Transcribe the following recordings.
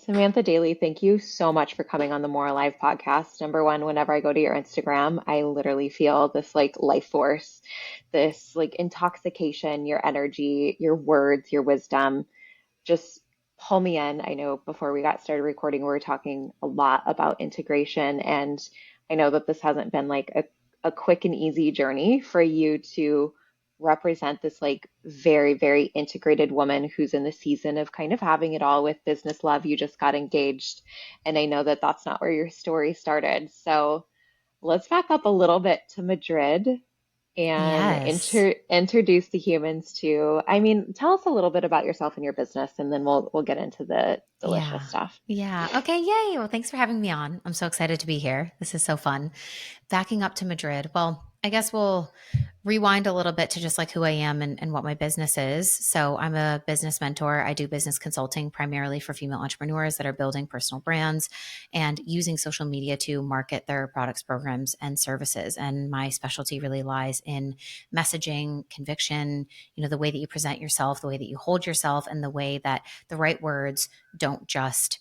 Samantha Daly, thank you so much for coming on the More Alive podcast. Number one, whenever I go to your Instagram, I literally feel this like life force, this like intoxication, your energy, your words, your wisdom. Just pull me in. I know before we got started recording, we were talking a lot about integration, and I know that this hasn't been like a quick and easy journey for you to represent this like very, very integrated woman who's in the season of kind of having it all with business love. You just got engaged, and I know that that's not where your story started. So let's back up a little bit to Madrid and Yes. introduce the humans to, I mean, tell us a little bit about yourself and your business, and then we'll get into the delicious Yeah. stuff. Yeah. Okay. Yay. Well, thanks for having me on. I'm so excited to be here. This is so fun. Backing up to Madrid. Well, I guess we'll rewind a little bit to just like who I am and what my business is. So I'm a business mentor. I do business consulting primarily for female entrepreneurs that are building personal brands and using social media to market their products, programs, and services. And my specialty really lies in messaging, conviction, the way that you present yourself, the way that you hold yourself, and the way that the right words don't just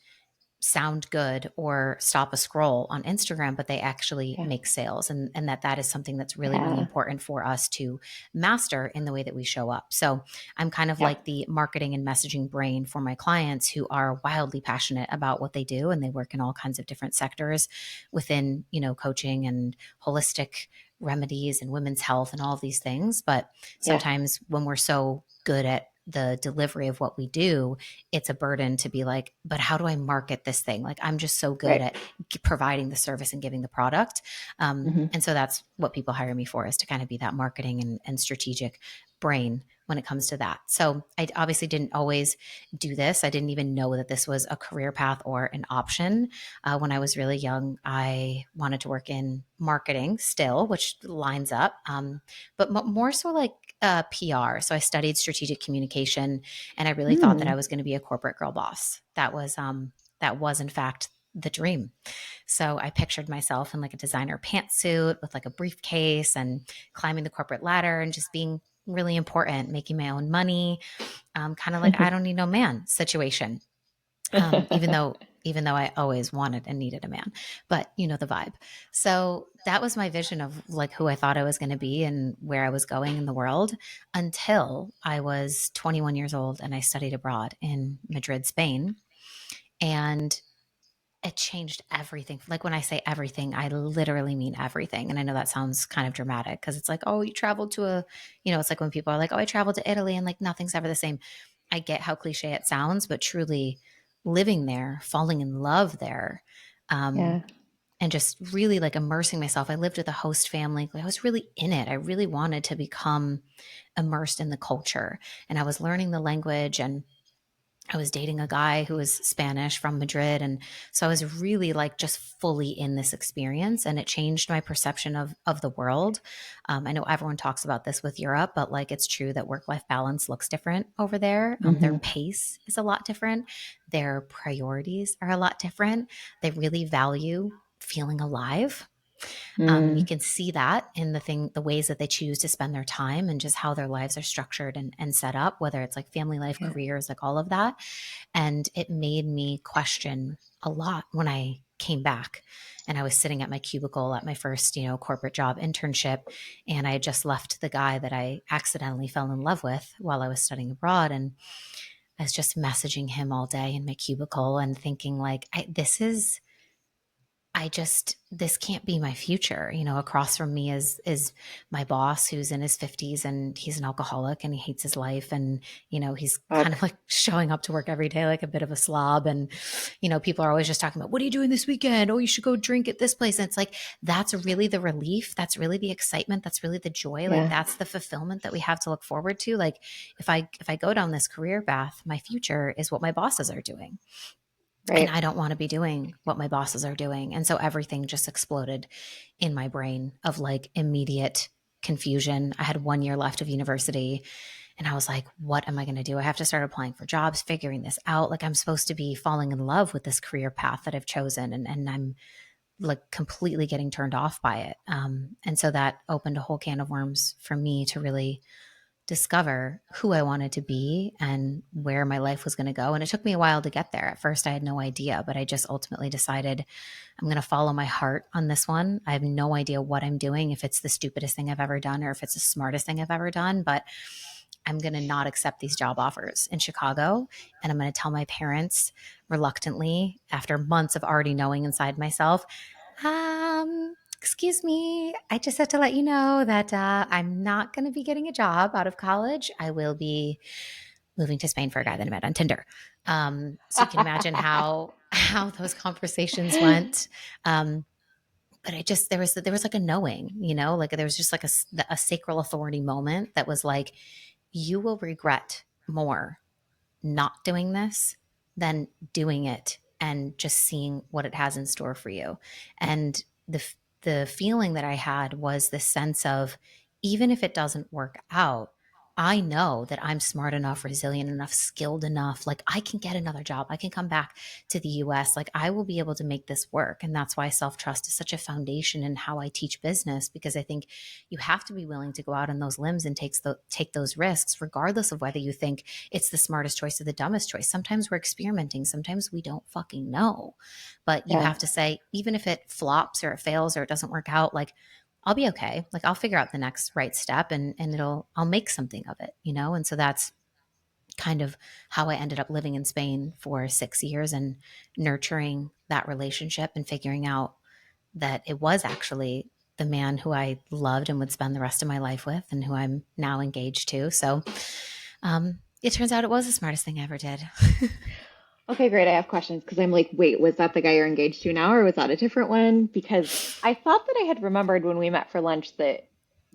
sound good or stop a scroll on Instagram, but they actually Yeah. make sales. And that is something that's really, really Yeah. important for us to master in the way that we show up. So I'm kind of Yeah. like the marketing and messaging brain for my clients who are wildly passionate about what they do. And they work in all kinds of different sectors within, coaching and holistic remedies and women's health and all of these things. But Yeah. sometimes when we're so good at the delivery of what we do, it's a burden to be like, but how do I market this thing? Like, I'm just so good Right. at providing the service and giving the product. Hmm. And so that's what people hire me for, is to kind of be that marketing and strategic brain when it comes to that. So I obviously didn't always do this. I didn't even know that this was a career path or an option. When I was really young, I wanted to work in marketing still, which lines up, but more so like PR. So I studied strategic communication, and I really thought that I Mm. was going to be a corporate girl boss. That was in fact the dream. So I pictured myself in like a designer pantsuit with like a briefcase and climbing the corporate ladder and just being really important, making my own money, kind of like I don't need no man situation. Even though I always wanted and needed a man, but you know the vibe. So that was my vision of like who I thought I was going to be and where I was going in the world, until I was 21 years old and I studied abroad in Madrid, Spain. And it changed everything. Like when I say everything, I literally mean everything. And I know that sounds kind of dramatic because it's like, oh, you traveled to it's like when people are like, oh, I traveled to Italy, and like nothing's ever the same. I get how cliche it sounds, but truly living there, falling in love there, um, Yeah. and just really like immersing myself. I lived with a host family. Like, I was really in it. I really wanted to become immersed in the culture, and I was learning the language, and I was dating a guy who was Spanish from Madrid. And so I was really like just fully in this experience, and it changed my perception of the world. I know everyone talks about this with Europe, but like it's true that work-life balance looks different over there. Their Hmm. pace is a lot different. Their priorities are a lot different. They really value feeling alive, and you Mm. can see that in the ways that they choose to spend their time and just how their lives are structured and set up, whether it's like family life, Yeah. careers, like all of that. And it made me question a lot when I came back and I was sitting at my cubicle at my first, corporate job internship. And I had just left the guy that I accidentally fell in love with while I was studying abroad. And I was just messaging him all day in my cubicle and thinking like, this can't be my future. Across from me is my boss, who's in his 50s, and he's an alcoholic and he hates his life. And, he's kind Fuck. of like showing up to work every day like a bit of a slob. And, people are always just talking about, what are you doing this weekend? Oh, you should go drink at this place. And it's like, that's really the relief. That's really the excitement. That's really the joy. Like Yeah. that's the fulfillment that we have to look forward to. Like if I go down this career path, my future is what my bosses are doing, and Right. I don't want to be doing what my bosses are doing. And so everything just exploded in my brain of like immediate confusion. I had 1 year left of university, and I was like, what am I going to do? I have to start applying for jobs, figuring this out. Like I'm supposed to be falling in love with this career path that I've chosen. And I'm like completely getting turned off by it. And so that opened a whole can of worms for me to really discover who I wanted to be and where my life was going to go. And it took me a while to get there. At first, I had no idea, but I just ultimately decided I'm going to follow my heart on this one. I have no idea what I'm doing, if it's the stupidest thing I've ever done or if it's the smartest thing I've ever done, but I'm going to not accept these job offers in Chicago. And I'm going to tell my parents reluctantly, after months of already knowing inside myself, excuse me, I just have to let you know that I'm not going to be getting a job out of college. I will be moving to Spain for a guy that I met on Tinder. So you can imagine how those conversations went. But I just there was like a knowing, like there was just like a sacral authority moment that was like, you will regret more not doing this than doing it and just seeing what it has in store for you. And the feeling that I had was the sense of, even if it doesn't work out, I know that I'm smart enough, resilient enough, skilled enough. Like, I can get another job. I can come back to the US. Like, I will be able to make this work. And that's why self trust is such a foundation in how I teach business, because I think you have to be willing to go out on those limbs and take those risks, regardless of whether you think it's the smartest choice or the dumbest choice. Sometimes we're experimenting. Sometimes we don't fucking know. But you Yeah. have to say, even if it flops or it fails or it doesn't work out, like, I'll be okay. Like, I'll figure out the next right step, and I'll make something of it. And so that's kind of how I ended up living in Spain for 6 years and nurturing that relationship and figuring out that it was actually the man who I loved and would spend the rest of my life with, and who I'm now engaged to. So it turns out it was the smartest thing I ever did. Okay, great. I have questions because I'm like, wait, was that the guy you're engaged to now, or was that a different one? Because I thought that I had remembered when we met for lunch that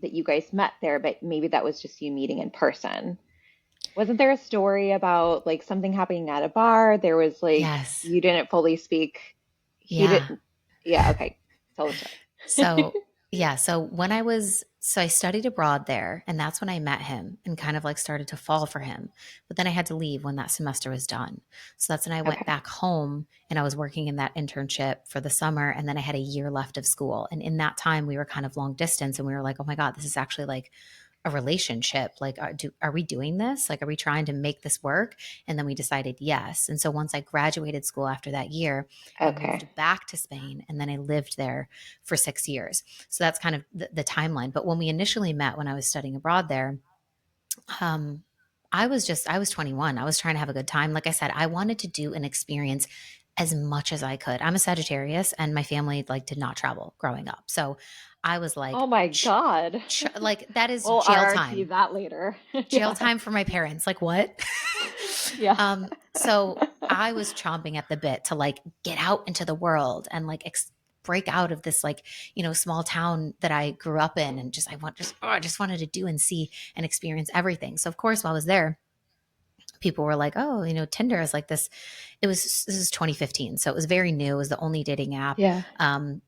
you guys met there, but maybe that was just you meeting in person. Wasn't there a story about like something happening at a bar? There was like Yes. you didn't fully speak. He Yeah. didn't. Yeah, okay. Tell the story. So, yeah. So I studied abroad there, and that's when I met him and kind of like started to fall for him. But then I had to leave when that semester was done. So that's when I went Okay. back home and I was working in that internship for the summer. And then I had a year left of school. And in that time, we were kind of long distance, and we were like, oh my God, this is actually like a relationship. Like, are we doing this? Like, are we trying to make this work? And then we decided yes. And so once I graduated school after that year, I Okay. moved back to Spain, and then I lived there for 6 years. So that's kind of the timeline. But when we initially met, when I was studying abroad there, um, I was 21. I was trying to have a good time. Like I said, I wanted to do an experience as much as I could. I'm a Sagittarius, and my family like did not travel growing up. So I was like, Oh my God. like, that is We'll jail RRT time. that later. Jail Yeah. time for my parents. Like, what? Yeah. So I was chomping at the bit to like get out into the world and like break out of this like, small town that I grew up in, and I just wanted to do and see and experience everything. So of course, while I was there, people were like, oh, Tinder is like this. This is 2015. So it was very new. It was the only dating app. Yeah.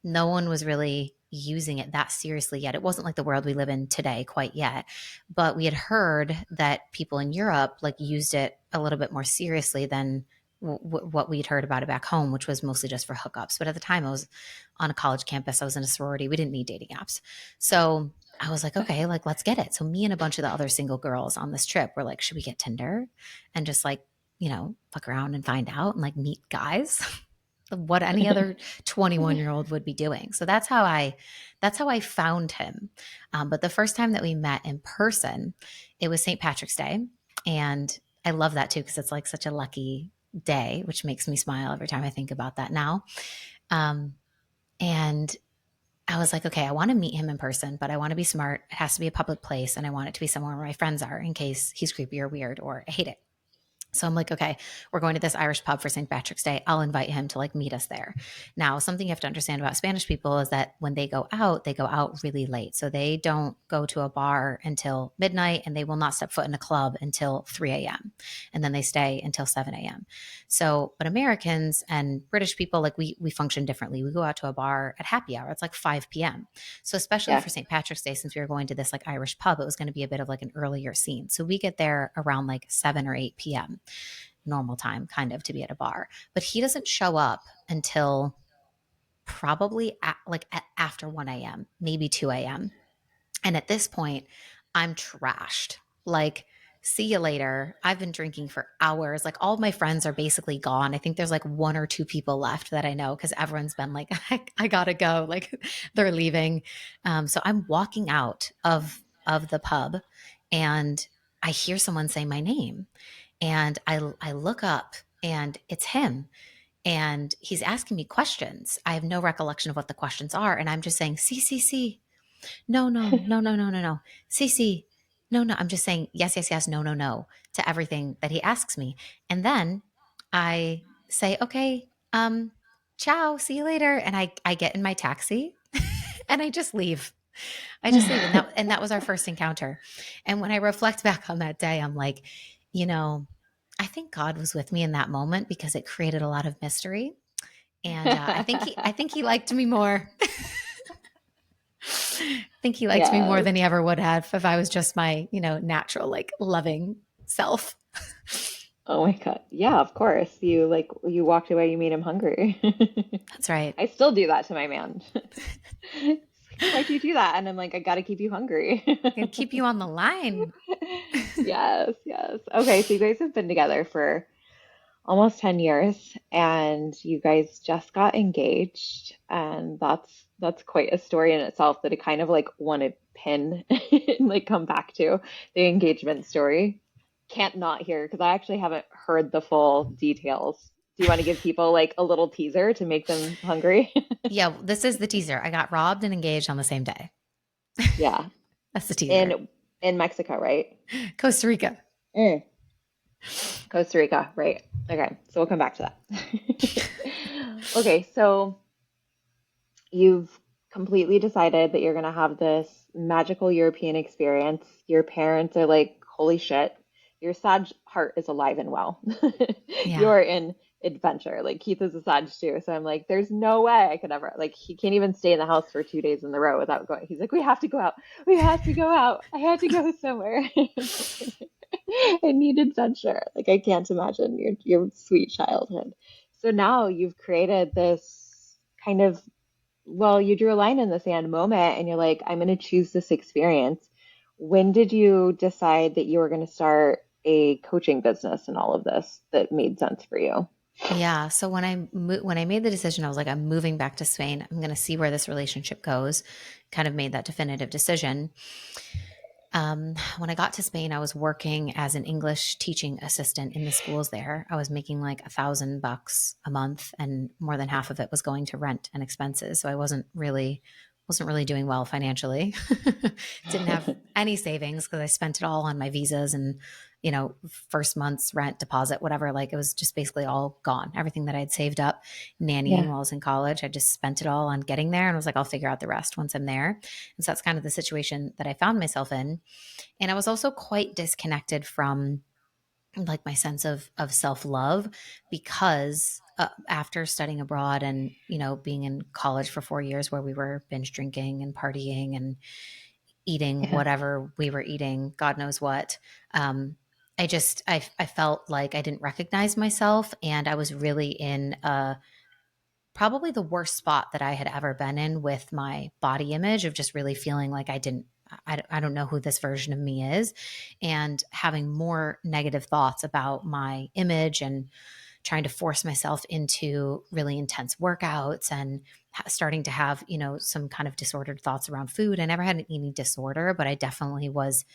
No one was really using it that seriously yet. It wasn't like the world we live in today quite yet, but we had heard that people in Europe like used it a little bit more seriously than what we'd heard about it back home, which was mostly just for hookups. But at the time I was on a college campus, I was in a sorority. We didn't need dating apps. So I was like, okay, like, let's get it. So me and a bunch of the other single girls on this trip were like, should we get Tinder and just like, fuck around and find out and like meet guys? What any other 21-year-old would be doing. So that's how I found him. But the first time that we met in person, it was St. Patrick's Day. And I love that too, because it's like such a lucky day, which makes me smile every time I think about that now. Um, and I was like, okay, I want to meet him in person, but I want to be smart. It has to be a public place, and I want it to be somewhere where my friends are in case he's creepy or weird or I hate it. So I'm like, okay, we're going to this Irish pub for St. Patrick's Day. I'll invite him to like meet us there. Now, something you have to understand about Spanish people is that when they go out really late. So they don't go to a bar until midnight, and they will not step foot in a club until 3 a.m. And then they stay until 7 a.m. So, but Americans and British people, like we function differently. We go out to a bar at happy hour. It's like 5 p.m. So especially Yeah. for St. Patrick's Day, since we were going to this like Irish pub, it was going to be a bit of like an earlier scene. So we get there around like 7 or 8 p.m. normal time kind of to be at a bar. But he doesn't show up until probably after 1 a.m., maybe 2 a.m. And at this point, I'm trashed. like, see you later. I've been drinking for hours. Like, all of my friends are basically gone. I think there's like one or two people left that I know because everyone's been like, I gotta go. Like, they're leaving. So I'm walking out of the pub, and I hear someone say my name, and I look up, and it's him. And he's asking me questions. I have no recollection of what the questions are. And I'm just saying, C, C, C. No, no, no, no, no, no, no. Cece, no, no. I'm just saying yes, yes, yes, no, no, no to everything that he asks me. And then I say, okay, ciao, see you later. And I get in my taxi and I just leave. I just leave. And that was our first encounter. And when I reflect back on that day, I'm like, you know, I think God was with me in that moment because it created a lot of mystery. And I think he liked me more. I think he liked me more Yes. than he ever would have if I was just my, natural, like, loving self. Oh my God. Yeah, of course. You walked away, you made him hungry. That's right. I still do that to my man. He's like, why'd you do that? And I'm like, I gotta keep you hungry. Gonna keep you on the line. Yes, yes. Okay, so you guys have been together for almost 10 years and you guys just got engaged, and that's quite a story in itself that I kind of like want to pin and like come back to the engagement story. Can't not hear because I actually haven't heard the full details. Do you want to give people like a little teaser to make them hungry? Yeah, this is the teaser. I got robbed and engaged on the same day. Yeah. That's the teaser. In Mexico, right? Costa Rica. Mm. Costa Rica, right. Okay, so we'll come back to that. Okay, so you've completely decided that you're going to have this magical European experience. Your parents are like, holy shit, your Sag heart is alive and well. Yeah. You're in adventure. Like Keith is a Sag too. So I'm like, there's no way I could ever, like, he can't even stay in the house for 2 days in a row without going. He's like, we have to go out. We have to go out. I had to go somewhere. I need adventure. Like, I can't imagine your sweet childhood. So now you've created this kind of, well, you drew a line in the sand moment and you're like, I'm going to choose this experience. When did you decide that you were going to start a coaching business and all of this that made sense for you? Yeah. So when I made the decision, I was like, I'm moving back to Spain. I'm going to see where this relationship goes. Kind of made that definitive decision. When I got to Spain, I was working as an English teaching assistant in the schools there. I was making like $1,000 a month, and more than half of it was going to rent and expenses. So I wasn't really doing well financially. Didn't have any savings because I spent it all on my visas and, first month's rent, deposit, whatever. Like, it was just basically all gone. Everything that I had saved up nannying Yeah. while I was in college, I just spent it all on getting there, and was like, I'll figure out the rest once I'm there. And so that's kind of the situation that I found myself in. And I was also quite disconnected from like my sense of self-love because after studying abroad and being in college for 4 years where we were binge drinking and partying and eating Yeah. whatever we were eating, God knows what, I felt like I didn't recognize myself, and I was really in probably the worst spot that I had ever been in with my body image, of just really feeling like I don't know who this version of me is, and having more negative thoughts about my image, and trying to force myself into really intense workouts, and starting to have, some kind of disordered thoughts around food. I never had an eating disorder, but I definitely was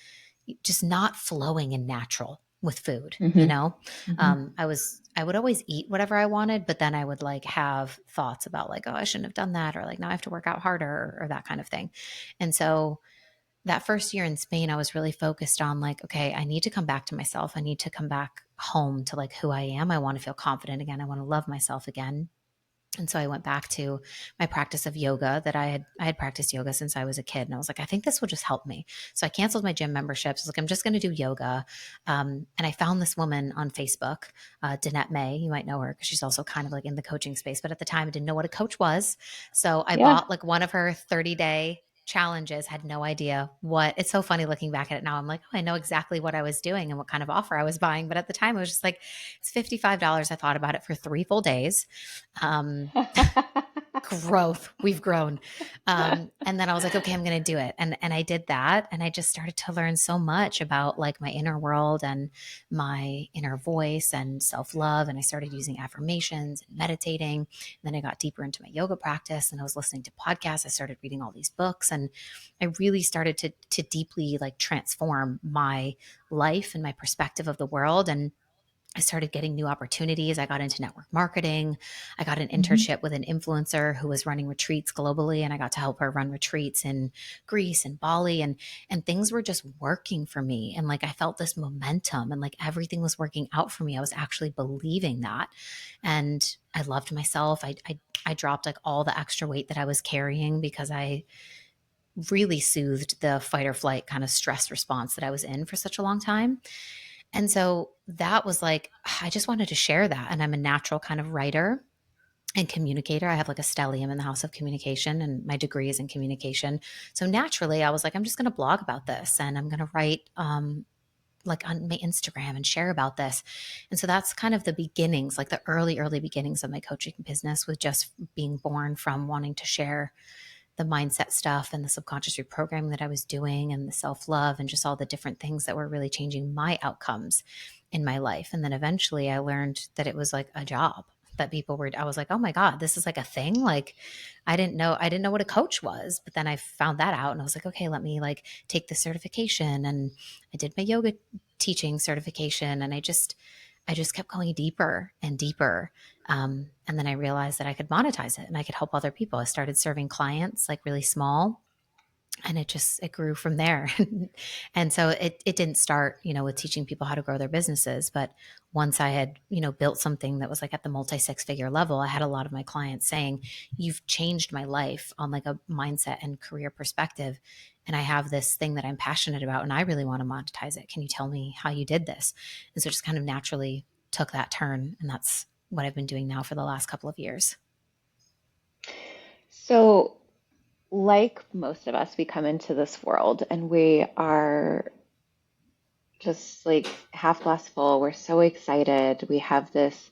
just not flowing and natural with food. Hmm. Hmm. I would always eat whatever I wanted, but then I would like have thoughts about like, oh, I shouldn't have done that, or like, now I have to work out harder, or that kind of thing. And so that first year in Spain, I was really focused on like, okay, I need to come back to myself. I need to come back home to like who I am. I want to feel confident again. I want to love myself again. And so I went back to my practice of yoga that I had practiced yoga since I was a kid. And I was like, I think this will just help me. So I canceled my gym memberships. I was like, I'm just going to do yoga. And I found this woman on Facebook, Danette May. You might know her because she's also kind of like in the coaching space. But at the time, I didn't know what a coach was. So I Yeah. bought like one of her 30-day challenges, had no idea what. It's so funny looking back at it now. I'm like, oh, I know exactly what I was doing and what kind of offer I was buying. But at the time, it was just like, it's $55. I thought about it for 3 full days. Um, growth. We've grown. And then I was like, okay, I'm going to do it. And I did that. And I just started to learn so much about like my inner world and my inner voice and self-love. And I started using affirmations and meditating. And then I got deeper into my yoga practice and I was listening to podcasts. I started reading all these books and I really started to deeply like transform my life and my perspective of the world. And I started getting new opportunities. I got into network marketing. I got an Mhm. internship with an influencer who was running retreats globally, and I got to help her run retreats in Greece and Bali, and things were just working for me. And like I felt this momentum, and like everything was working out for me. I was actually believing that, and I loved myself. I dropped like all the extra weight that I was carrying because I really soothed the fight or flight kind of stress response that I was in for such a long time. And so that was like, I just wanted to share that. And I'm a natural kind of writer and communicator. I have like a stellium in the house of communication, and my degree is in communication. So naturally, I was like, I'm just going to blog about this and I'm going to write, like on my Instagram and share about this. And so that's kind of the beginnings, like the early beginnings of my coaching business, was just being born from wanting to share the mindset stuff and the subconscious reprogramming that I was doing and the self love and just all the different things that were really changing my outcomes in my life. And then eventually I learned that it was like a job that people were, I was like, oh my God, this is like a thing. Like I didn't know what a coach was, but then I found that out and I was like, okay, let me like take the certification. And I did my yoga teaching certification and I just kept going deeper and deeper. And then I realized that I could monetize it and I could help other people. I started serving clients like really small and it grew from there. And so it didn't start, you know, with teaching people how to grow their businesses. But once I had, you know, built something that was like at the multi six figure level, I had a lot of my clients saying, you've changed my life on like a mindset and career perspective. And I have this thing that I'm passionate about and I really want to monetize it. Can you tell me how you did this? And so it just kind of naturally took that turn. And that's what I've been doing now for the last couple of years. So, like most of us, we come into this world and we are just like half glass full. We're so excited. We have this,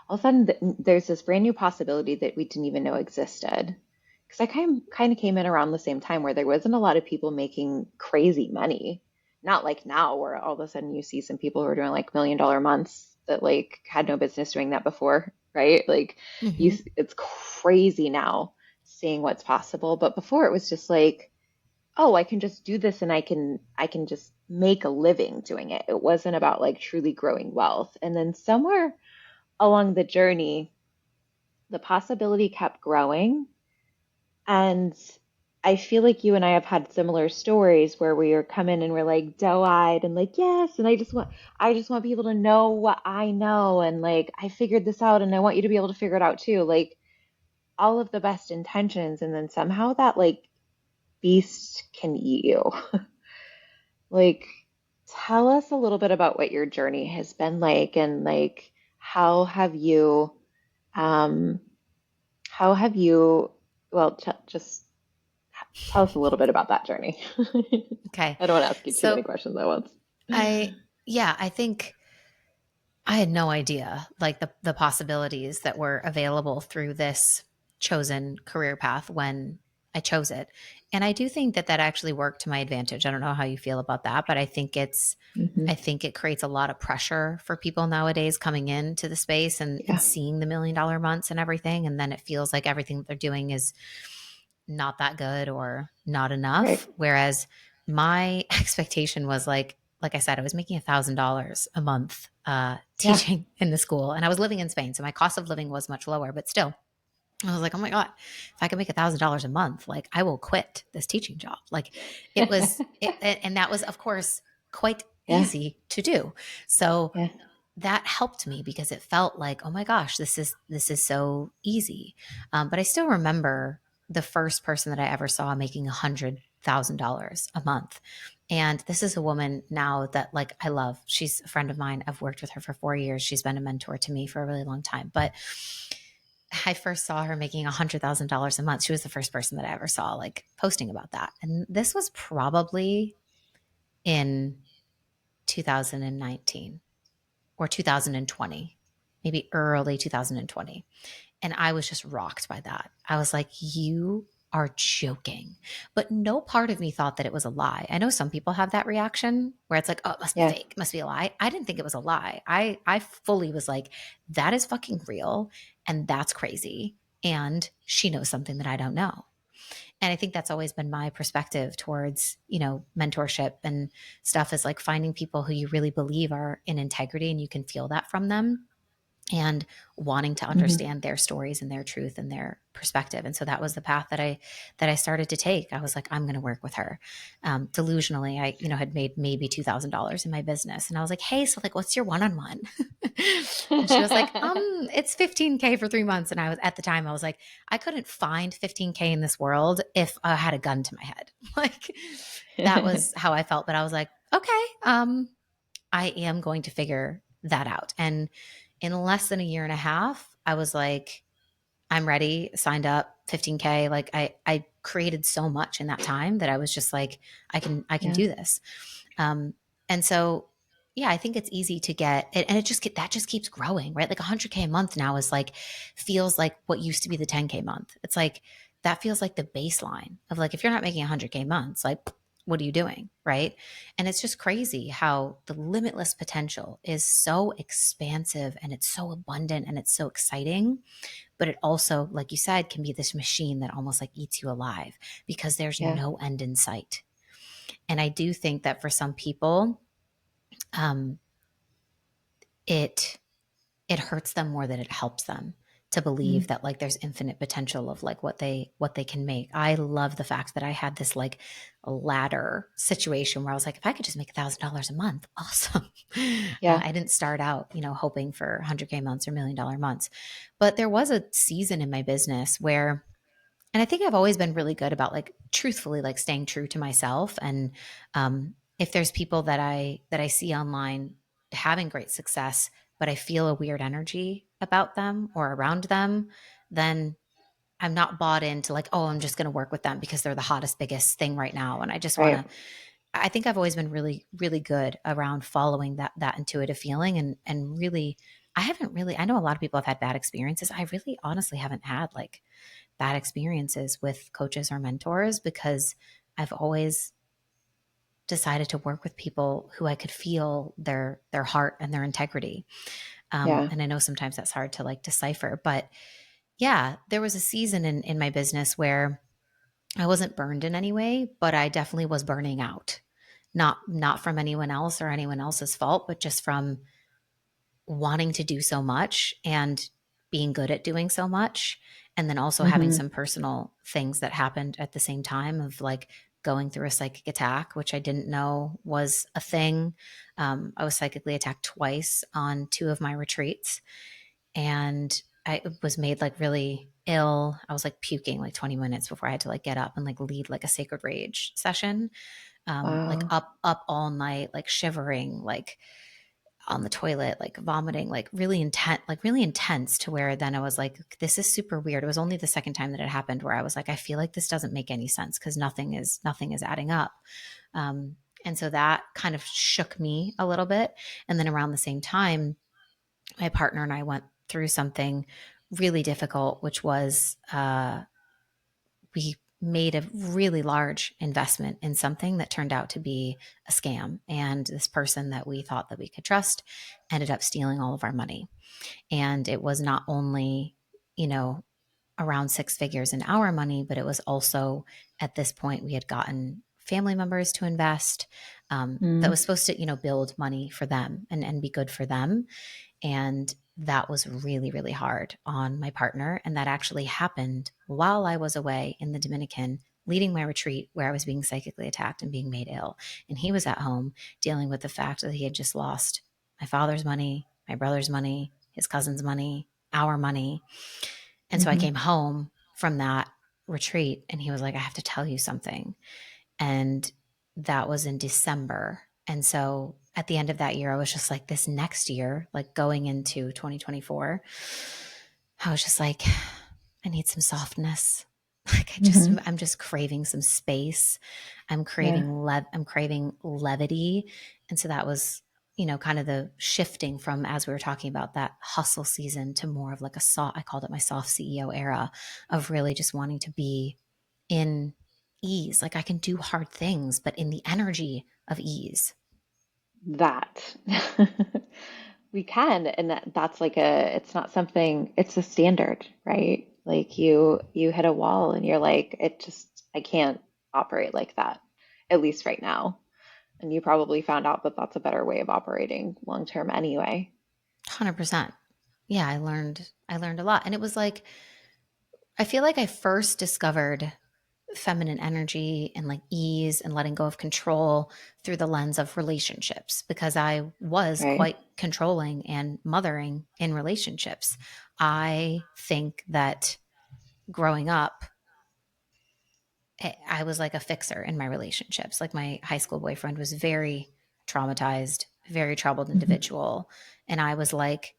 all of a sudden, there's this brand new possibility that we didn't even know existed. Because I kind of came in around the same time where there wasn't a lot of people making crazy money. Not like now, where all of a sudden you see some people who are doing like $1 million months that like had no business doing that before, right? Like Mm-hmm. it's crazy now seeing what's possible. But before it was just like, oh, I can just do this and I can just make a living doing it. It wasn't about like truly growing wealth. And then somewhere along the journey, the possibility kept growing. And I feel like you and I have had similar stories where we are coming and we're like doe-eyed and like, yes, and I just want people to know what I know and like I figured this out and I want you to be able to figure it out too. Like all of the best intentions and then somehow that like beast can eat you. Like, tell us a little bit about what your journey has been like and like how have you um how have you well just tell us a little bit about that journey. Okay. I don't want to ask you too So many questions at once. I, yeah, I think I had no idea like the possibilities that were available through this chosen career path when I chose it. And I do think that that actually worked to my advantage. I don't know how you feel about that, but Hmm. I think it creates a lot of pressure for people nowadays coming into the space and Yeah, seeing the $1 million months and everything. And then it feels like everything that they're doing is not that good or not right. enough. Whereas my expectation was like I said, I was making $1,000 a month Yeah. teaching in the school, and I was living in Spain, so my cost of living was much lower. But still, I was like, oh my god, if I can make $1,000 a month, like I will quit this teaching job. Like and that was, of course, quite Yeah. easy to do. So Yeah. that helped me because it felt like, oh my gosh, this is so easy. But I still remember the first person that I ever saw making $100,000 a month. And this is a woman now that like I love. She's a friend of mine. I've worked with her for 4 years. She's been a mentor to me for a really long time. But I first saw her making $100,000 a month. She was the first person that I ever saw like posting about that. And this was probably in 2019 or 2020, maybe early 2020. And I was just rocked by that. I was like, you are joking. But no part of me thought that it was a lie. I know some people have that reaction where it's like, oh, it must be Yeah. fake, it must be a lie. I didn't think it was a lie. I fully was like, that is fucking real and that's crazy. And she knows something that I don't know. And I think that's always been my perspective towards, mentorship and stuff, is like finding people who you really believe are in integrity and you can feel that from them, and wanting to Hmm. understand their stories and their truth and their perspective. And so that was the path that I started to take. I was like, I'm going to work with her. Delusionally, I, had made maybe $2,000 in my business. And I was like, hey, so like, what's your one-on-one? And she was like, it's 15K for 3 months. And at the time, I was like, I couldn't find 15K in this world if I had a gun to my head. Like, that was how I felt. But I was like, okay, I am going to figure that out. And in less than a year and a half, I was like, I'm ready, signed up, 15K. Like, I created so much in that time that I was just like, I can Yeah. do this. Um, and so, yeah, I think it's easy to get, and that just keeps growing, right? Like 100K a month now is like, feels like what used to be the 10K month. It's like, that feels like the baseline of like, if you're not making 100K months, like, what are you doing? Right. And it's just crazy how the limitless potential is so expansive and it's so abundant and it's so exciting. But it also, like you said, can be this machine that almost like eats you alive because there's Yeah. no end in sight. And I do think that for some people, um, it it hurts them more than it helps them to believe Mm. that like there's infinite potential of like what they can make. I love the fact that I had this like ladder situation where I was like, if I could just make $1,000 a month, awesome. Yeah. I didn't start out, hoping for 100K months or $1 million months, but there was a season in my business where, and I think I've always been really good about like truthfully like staying true to myself. And if there's people that I see online having great success, but I feel a weird energy about them or around them, then I'm not bought into like, oh, I'm just going to work with them because they're the hottest, biggest thing right now. And I just want Right. to, I think I've always been really, really good around following that intuitive feeling, and really, I know a lot of people have had bad experiences. I really honestly haven't had like bad experiences with coaches or mentors because I've always decided to work with people who I could feel their heart and their integrity. Yeah. And I know sometimes that's hard to like decipher, but yeah, there was a season in my business where I wasn't burned in any way, but I definitely was burning out. Not from anyone else or anyone else's fault, but just from wanting to do so much and being good at doing so much. And then also having Hmm. some personal things that happened at the same time, of like going through a psychic attack, which I didn't know was a thing. I was psychically attacked twice on two of my retreats. And I was made like really ill. I was like puking like 20 minutes before I had to like get up and like lead like a sacred rage session. Like Wow. up all night, like shivering, like on the toilet, like vomiting, like really intense, to where then I was like, this is super weird. It was only the second time that it happened where I was like, I feel like this doesn't make any sense because nothing is adding up. And so that kind of shook me a little bit. And then around the same time, my partner and I went through something really difficult, which was we made a really large investment in something that turned out to be a scam. And this person that we thought that we could trust ended up stealing all of our money. And it was not only, you know, around six figures in our money, but it was also, at this point, we had gotten family members to invest, that Mm. was supposed to, build money for them and be good for them. And that was really, really hard on my partner. And that actually happened while I was away in the Dominican leading my retreat, where I was being psychically attacked and being made ill. And he was at home dealing with the fact that he had just lost my father's money, my brother's money, his cousin's money, our money. And so I Hmm. came home from that retreat and he was like, I have to tell you something. And that was in December. And so at the end of that year, I was just like, this next year, like going into 2024, I was just like, I need some softness. Like Hmm. I'm just craving some space. Yeah. I'm craving levity. And so that was kind of the shifting from, as we were talking about, that hustle season to more of like a soft, I called it my soft CEO era of really just wanting to be in ease. Like I can do hard things, but in the energy of ease. That we can, and that's like it's not something, it's a standard, right? Like you hit a wall and you're like, it just, I can't operate like that, at least right now. And you probably found out that that's a better way of operating long term anyway. 100%. Yeah, I learned a lot. And it was like, I feel like I first discovered feminine energy and like ease and letting go of control through the lens of relationships because I was Right. quite controlling and mothering in relationships. I think that growing up, I was like a fixer in my relationships. Like my high school boyfriend was very traumatized, very troubled Hmm. individual. And I was like,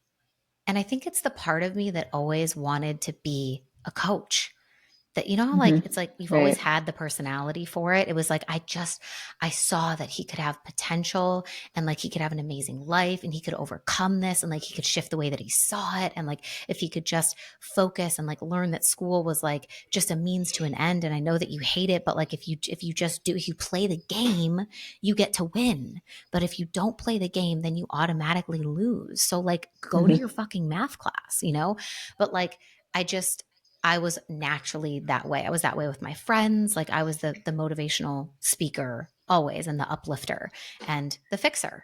and I think it's the part of me that always wanted to be a coach. That you know how Hmm. like it's like you've always Right. had the personality for it. It was like I saw that he could have potential and like he could have an amazing life and he could overcome this and like he could shift the way that he saw it and like if he could just focus and like learn that school was like just a means to an end. And I know that you hate it, but like if you just do if you play the game, you get to win. But if you don't play the game, then you automatically lose. So like go to Hmm. your fucking math class. But like I just I was naturally that way. I was that way with my friends. Like I was the motivational speaker always and the uplifter and the fixer.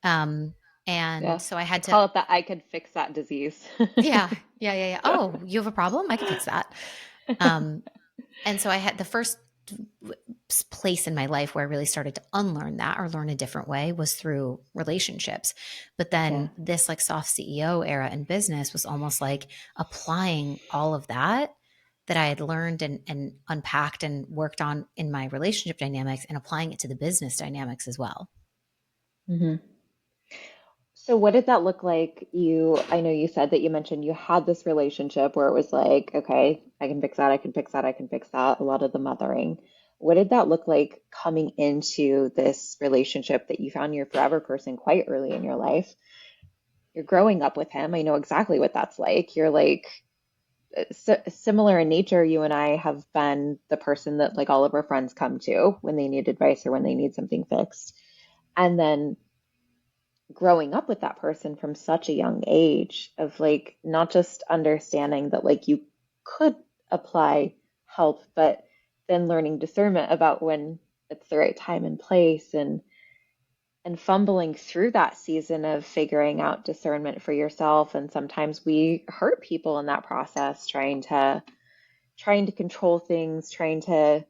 Um, and Yeah. so I I had to, call it that I could fix that disease. yeah, yeah, yeah, yeah. Oh, you have a problem? I can fix that. Um, and so I had the first place in my life where I really started to unlearn that or learn a different way was through relationships. But Yeah. then this like soft CEO era in business was almost like applying all of that I had learned and unpacked and worked on in my relationship dynamics and applying it to the business dynamics as well. Hmm. So what did that look like? I know you said that you mentioned you had this relationship where it was like, okay, I can fix that, I can fix that, I can fix that, a lot of the mothering. What did that look like coming into this relationship that you found your forever person quite early in your life? You're growing up with him. I know exactly what that's like. You're like similar in nature. You and I have been the person that like all of our friends come to when they need advice or when they need something fixed. And then growing up with that person from such a young age of like not just understanding that like you could apply help, but then learning discernment about when it's the right time and place and fumbling through that season of figuring out discernment for yourself. And sometimes we hurt people in that process trying to control things, trying to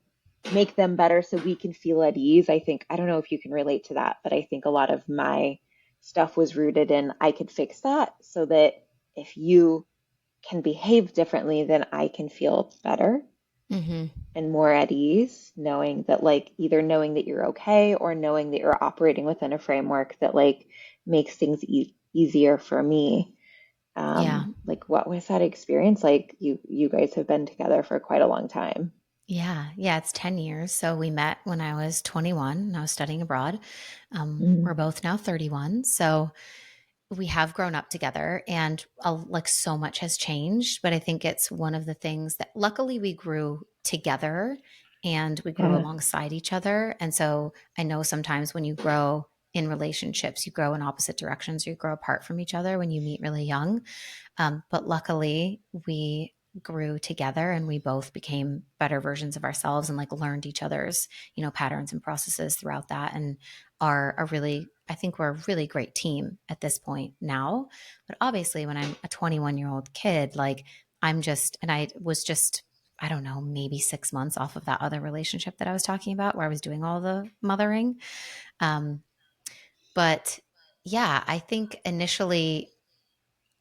make them better so we can feel at ease. I think, I don't know if you can relate to that, but I think a lot of my stuff was rooted in I could fix that so that if you can behave differently, then I can feel better Mm-hmm. and more at ease, knowing that, like, either knowing that you're okay or knowing that you're operating within a framework that, like, makes things easier for me. Yeah. Like, what was that experience like? You guys have been together for quite a long time. Yeah. Yeah. It's 10 years. So we met when I was 21 and I was studying abroad. We're Mhm. both now 31. So we have grown up together and like so much has changed, but I think it's one of the things that luckily we grew together and we grew Yeah. alongside each other. And so I know sometimes when you grow in relationships, you grow in opposite directions, you grow apart from each other when you meet really young. But luckily, we grew together and we both became better versions of ourselves and like learned each other's, patterns and processes throughout that and are a really, I think we're a really great team at this point now. But obviously, when I'm a 21-year-old kid, like and I was just, I don't know, maybe 6 months off of that other relationship that I was talking about where I was doing all the mothering. Um, but yeah, I think initially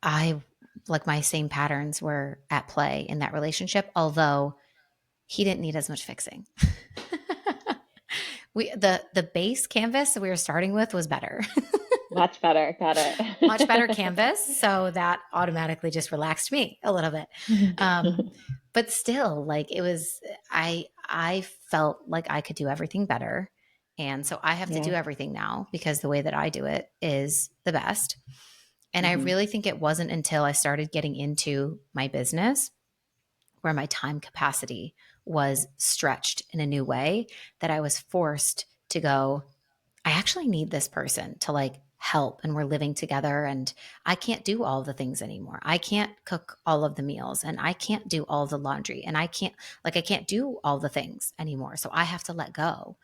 I like my same patterns were at play in that relationship, although he didn't need as much fixing. The base canvas we were starting with was better. Much better. Got Much better it. canvas. So that automatically just relaxed me a little bit. Um, but still, like it was I felt like I could do everything better. And so I have to do Yeah. everything now because the way that I do it is the best. And I Hmm. really think it wasn't until I started getting into my business where my time capacity was stretched in a new way that I was forced to go, I actually need this person to like help and we're living together and I can't do all the things anymore. I can't cook all of the meals and I can't do all the laundry and I can't do all the things anymore. So I have to let go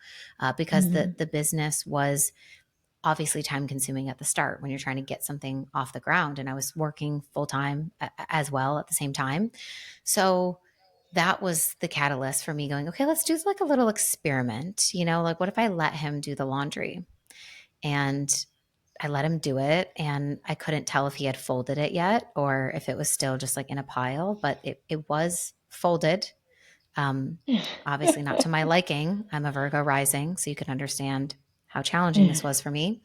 because Hmm. the business was obviously time consuming at the start when you're trying to get something off the ground. And I was working full time as well at the same time. So that was the catalyst for me going, okay, let's do like a little experiment. Like what if I let him do the laundry? And I let him do it. And I couldn't tell if he had folded it yet or if it was still just like in a pile, but it was folded. Um, Obviously, not to my liking. I'm a Virgo rising, so you can understand how challenging this was for me.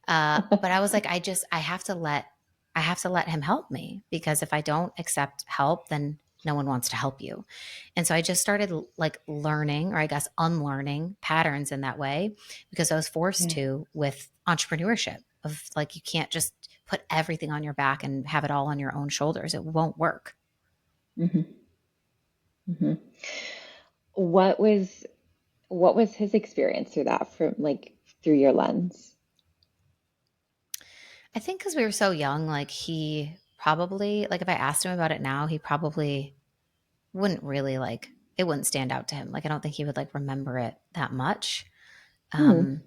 But I was like, I have to let him help me because if I don't accept help, then no one wants to help you. And so I just started like learning, or I guess unlearning patterns in that way because I was forced Yeah. to with entrepreneurship of like, you can't just put everything on your back and have it all on your own shoulders. It won't work. Hmm. Hmm. What was what was his experience through that from like through your lens? I think because we were so young, like he probably, like if I asked him about it now, he probably wouldn't really like it wouldn't stand out to him. Like I don't think he would like remember it that much. Hmm. Um,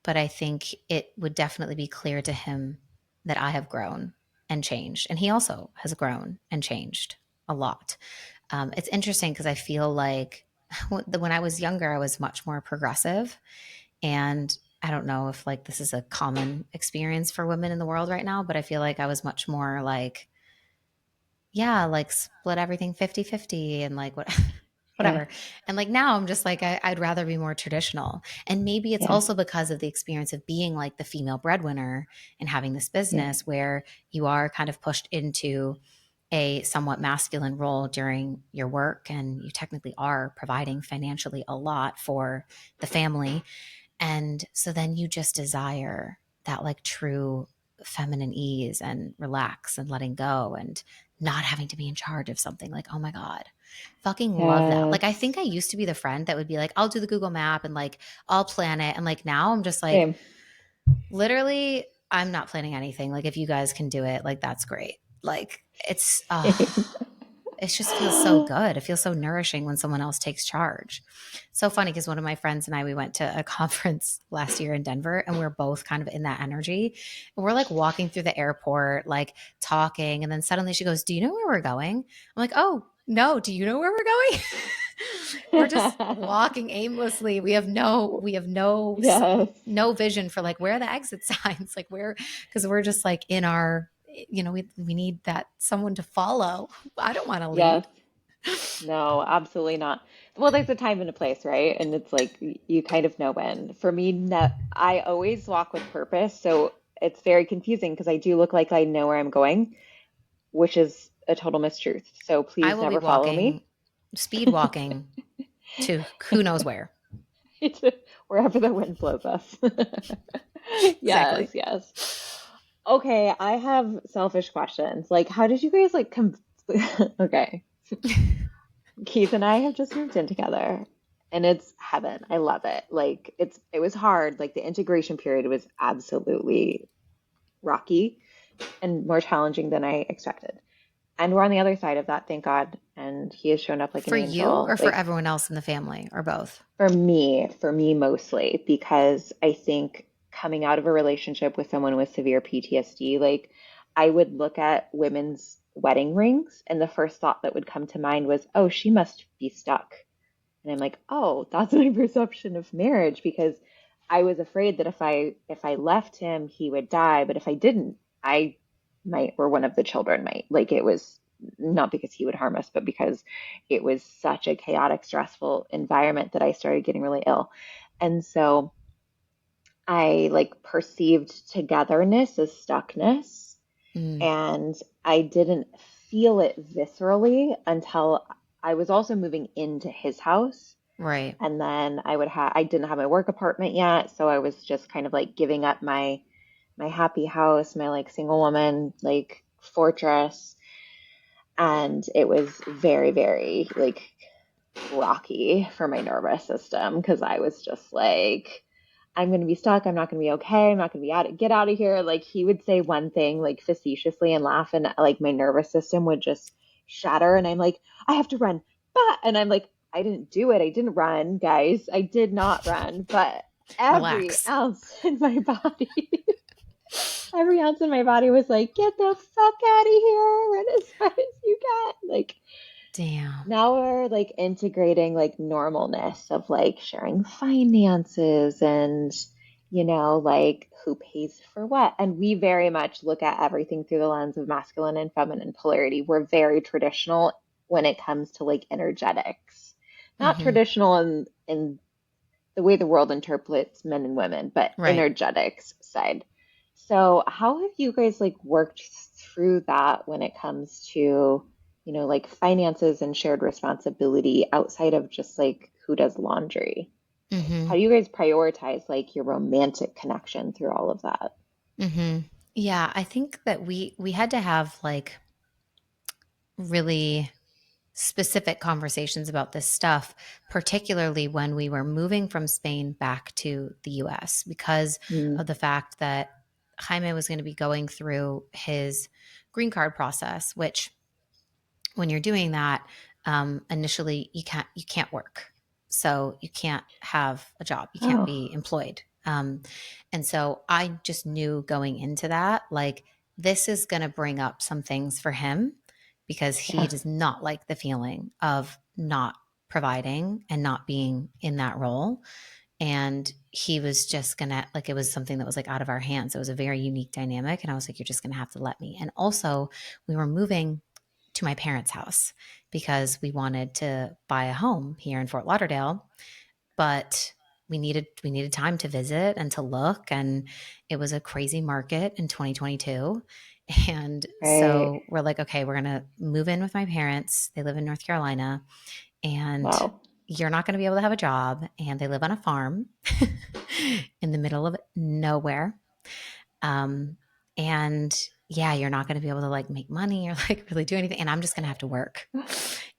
but I think it would definitely be clear to him that I have grown and changed. And he also has grown and changed a lot. It's interesting because I feel like when I was younger, I was much more progressive. And I don't know if like this is a common experience for women in the world right now, but I feel like I was much more like, yeah, like split everything 50-50 and like what Yeah. whatever. And like now I'm just like I'd rather be more traditional. And maybe it's Yeah. also because of the experience of being like the female breadwinner and having this Yeah. business where you are kind of pushed into a somewhat masculine role during your work and you technically are providing financially a lot for the family and so then you just desire that like true feminine ease and relax and letting go and not having to be in charge of something like, oh my God, fucking love that. Like, I think Yes. I used to be the friend that would be like, I'll do the Google map and like, I'll plan it. And like, now I'm just like, Same. literally, I'm not planning anything. Like, if you guys can do it, like, that's great. Like, Same. it just feels so good. It feels so nourishing when someone else takes charge. So funny because one of my friends and I, we went to a conference last year in Denver and we are both kind of in that energy. And we're like walking through the airport, like talking. And then suddenly she goes, do you know where we're going? I'm like, oh, no. Do you know where we're going? We're just walking aimlessly. We have Yes. no vision for like where are the exit signs, like where, because we're just like in our, we need that someone to follow. I don't want to Yes. lead. No, absolutely not. Well, there's a time and a place, right? And it's like you kind of know when. For me, no, I always walk with purpose, so it's very confusing because I do look like I know where I'm going, which is a total mistruth. So I please will be never follow walking, me. speed walking to who knows where. Wherever the wind blows us. Exactly. Yes, yes. Okay, I have selfish questions. Like, how did you guys like come? Okay, Keith and I have just moved in together, and it's heaven. I love it. Like, it was hard. Like the integration period was absolutely rocky and more challenging than I expected. And we're on the other side of that, thank God. And he has shown up like an For you angel. or for Like everyone else in the family or both? for me mostly, because I think coming out of a relationship with someone with severe PTSD, like I would look at women's wedding rings, and the first thought that would come to mind was, oh, she must be stuck. And I'm like, oh, that's my perception of marriage because I was afraid that if I left him, he would die, but if I didn't, I might or one of the children might. Like it was not because he would harm us, but because it was such a chaotic, stressful environment that I started getting really ill. And so I like perceived togetherness as stuckness, Mm. and I didn't feel it viscerally until I was also moving into his house. Right. And then I didn't have my work apartment yet, so I was just kind of like giving up my happy house, my like single woman like fortress, and it was very, very like rocky for my nervous system because I was just like, I'm going to be stuck. I'm not going to be okay. I'm not going to be get out of here. Like he would say one thing like facetiously and laugh, and like my nervous system would just shatter. And I'm like, I have to run. And I'm like, I didn't do it. I didn't run, guys. I did not run, but every Relax. ounce in my body, every ounce in my body was like, get the fuck out of here. Run as fast as you can. Like, Damn. now we're like integrating like normalness of like sharing finances and like who pays for what, and we very much look at everything through the lens of masculine and feminine polarity. We're very traditional when it comes to like energetics, not Mm-hmm. traditional in the way the world interprets men and women, but Right. energetics side. So how have you guys like worked through that when it comes to, like finances and shared responsibility outside of just like who does laundry? Mm-hmm. How do you guys prioritize like your romantic connection through all of that? Mm-hmm. Yeah, I think that we had to have like really specific conversations about this stuff, particularly when we were moving from Spain back to the US, because Mm. of the fact that Jaime was going to be going through his green card process, which when you're doing that, initially you can't work, so you can't have a job, you can't Oh, be employed. And so I just knew going into that, like, this is going to bring up some things for him because he yeah. does not like the feeling of not providing and not being in that role. And he was just gonna, like, it was something that was like out of our hands. It was a very unique dynamic, and I was like, you're just gonna have to let me. And also, we were moving to my parents' house because we wanted to buy a home here in Fort Lauderdale, but we needed time to visit and to look, and it was a crazy market in 2022. And Right. so we're like, okay, we're going to move in with my parents. They live in North Carolina, and Wow. you're not going to be able to have a job, and they live on a farm in the middle of nowhere. Um, and yeah, you're not going to be able to like make money or like really do anything. And I'm just going to have to work.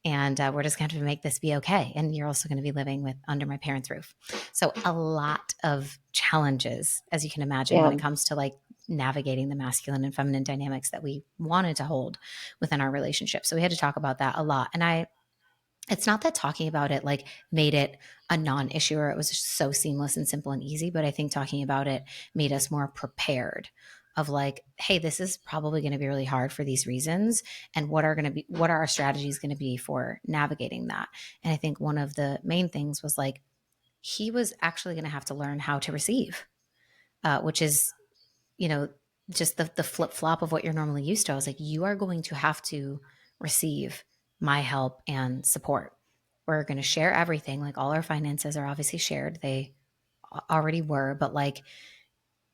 And we're just going to have to make this be okay. And you're also going to be living with under my parents' roof. So a lot of challenges, as you can imagine, when it Yeah. comes to like navigating the masculine and feminine dynamics that we wanted to hold within our relationship. So we had to talk about that a lot. And it's not that talking about it like made it a non-issue or it was just so seamless and simple and easy, but I think talking about it made us more prepared of like, hey, this is probably going to be really hard for these reasons, and what are our strategies going to be for navigating that. And I think one of the main things was like, he was actually going to have to learn how to receive, which is, you know, just the flip flop of what you're normally used to. I was like, you are going to have to receive my help and support. We're going to share everything. Like, all our finances are obviously shared. They already were, but like,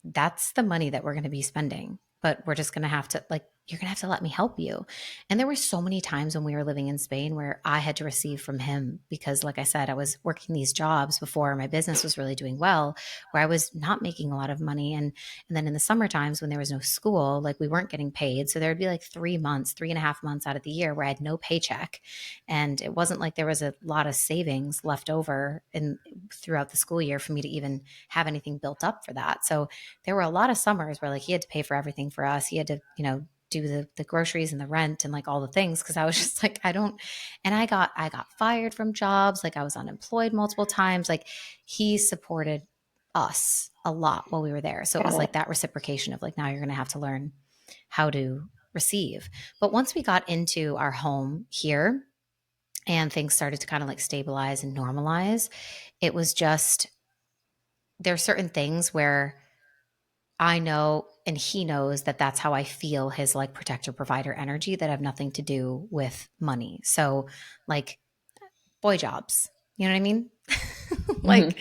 that's the money that we're going to be spending. But we're just going to have to, like, you're going to have to let me help you. And there were so many times when we were living in Spain where I had to receive from him because, like I said, I was working these jobs before my business was really doing well, where I was not making a lot of money. And then in the summer times when there was no school, like, we weren't getting paid. So there would be like 3 months, 3.5 months out of the year where I had no paycheck. And it wasn't like there was a lot of savings left over in throughout the school year for me to even have anything built up for that. So there were a lot of summers where like he had to pay for everything for us. He had to, do the groceries and the rent and like all the things. Cause I was just like, I don't, and I got fired from jobs. Like, I was unemployed multiple times. Like, he supported us a lot while we were there. So it Got was it. like that reciprocation of like, now you're going to have to learn how to receive. But once we got into our home here and things started to kind of like stabilize and normalize, it was just, there are certain things where I know and he knows that that's how I feel his like protector provider energy that have nothing to do with money. So, like, boy jobs, you know what I mean? Hmm. Like,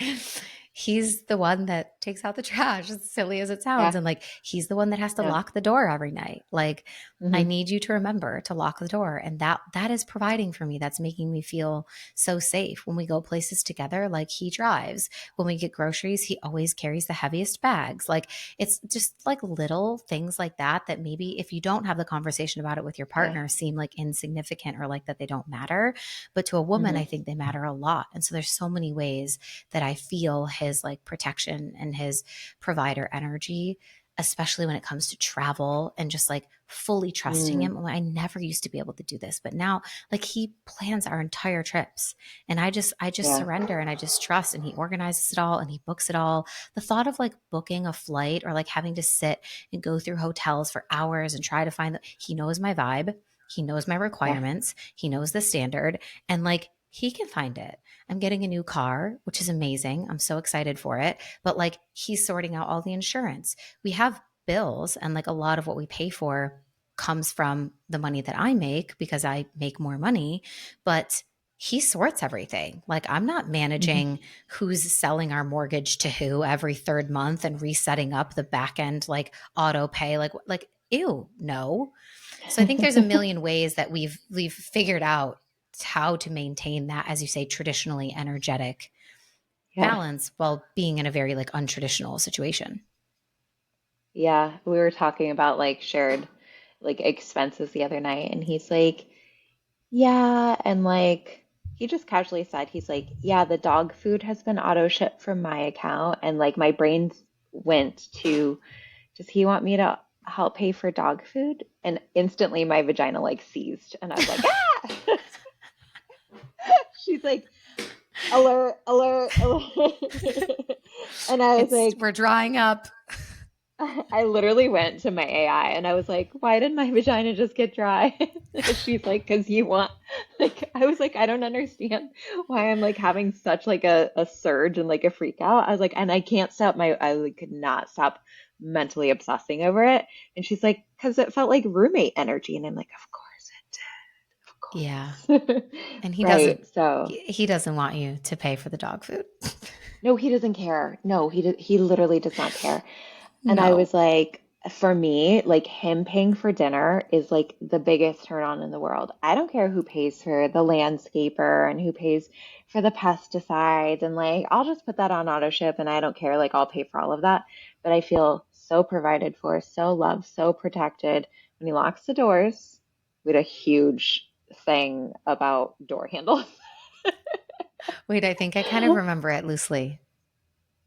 he's the one that takes out the trash, as silly as it sounds. Yeah. And like, he's the one that has to Yeah. lock the door every night. Like, I Hmm. need you to remember to lock the door. And that is providing for me. That's making me feel so safe. When we go places together, like he drives. When we get groceries, he always carries the heaviest bags. Like it's just like little things like that that maybe if you don't have the conversation about it with your Yeah. partner seem like insignificant or like that they don't matter. But to a woman, I Hmm. think they matter a lot. And so there's so many ways that I feel his like protection and his provider energy, especially when it comes to travel and just like fully trusting Mm. him. I never used to be able to do this, but now like he plans our entire trips and I just Yeah. surrender and I just trust and he organizes it all and he books it all. The thought of like booking a flight or like having to sit and go through hotels for hours and try to find he knows my vibe. He knows my Yeah. requirements. He knows the standard and like he can find it. I'm getting a new car, which is amazing. I'm so excited for it. But like he's sorting out all the insurance. We have bills and like a lot of what we pay for comes from the money that I make because I make more money, but he sorts everything. Like I'm not Hmm. managing who's selling our mortgage to who every third month and resetting up the back end like auto pay like ew, no. So I think there's a million ways that we've figured out how to maintain that, as you say, traditionally energetic Yeah. balance while being in a very like untraditional situation. Yeah. We were talking about like shared like expenses the other night, and he's like, yeah, and like he just casually said, he's like, yeah, the dog food has been auto shipped from my account, and like my brain went to, does he want me to help pay for dog food? And instantly my vagina like seized, and I was like, ah! She's like, alert, alert, alert. And I was It's like, we're drying up. I literally went to my AI and I was like, why did my vagina just get dry? She's like, because you want, like, I was like, I don't understand why I'm like having such like a surge and like a freak out. I was like, and I can't stop I like could not stop mentally obsessing over it. And she's like, because it felt like roommate energy. And I'm like, Yeah. of course. And Right. So, he doesn't want you to pay for the dog food. no, he doesn't care. No, he literally does not care. And I No. was like, for me, like him paying for dinner is like the biggest turn on in the world. I don't care who pays for the landscaper and who pays for the pesticides. And like, I'll just put that on auto ship and I don't care. Like, I'll pay for all of that. But I feel so provided for, so loved, so protected. When he locks the doors, we had a huge thing about door handles. Wait, I think I kind of remember it loosely.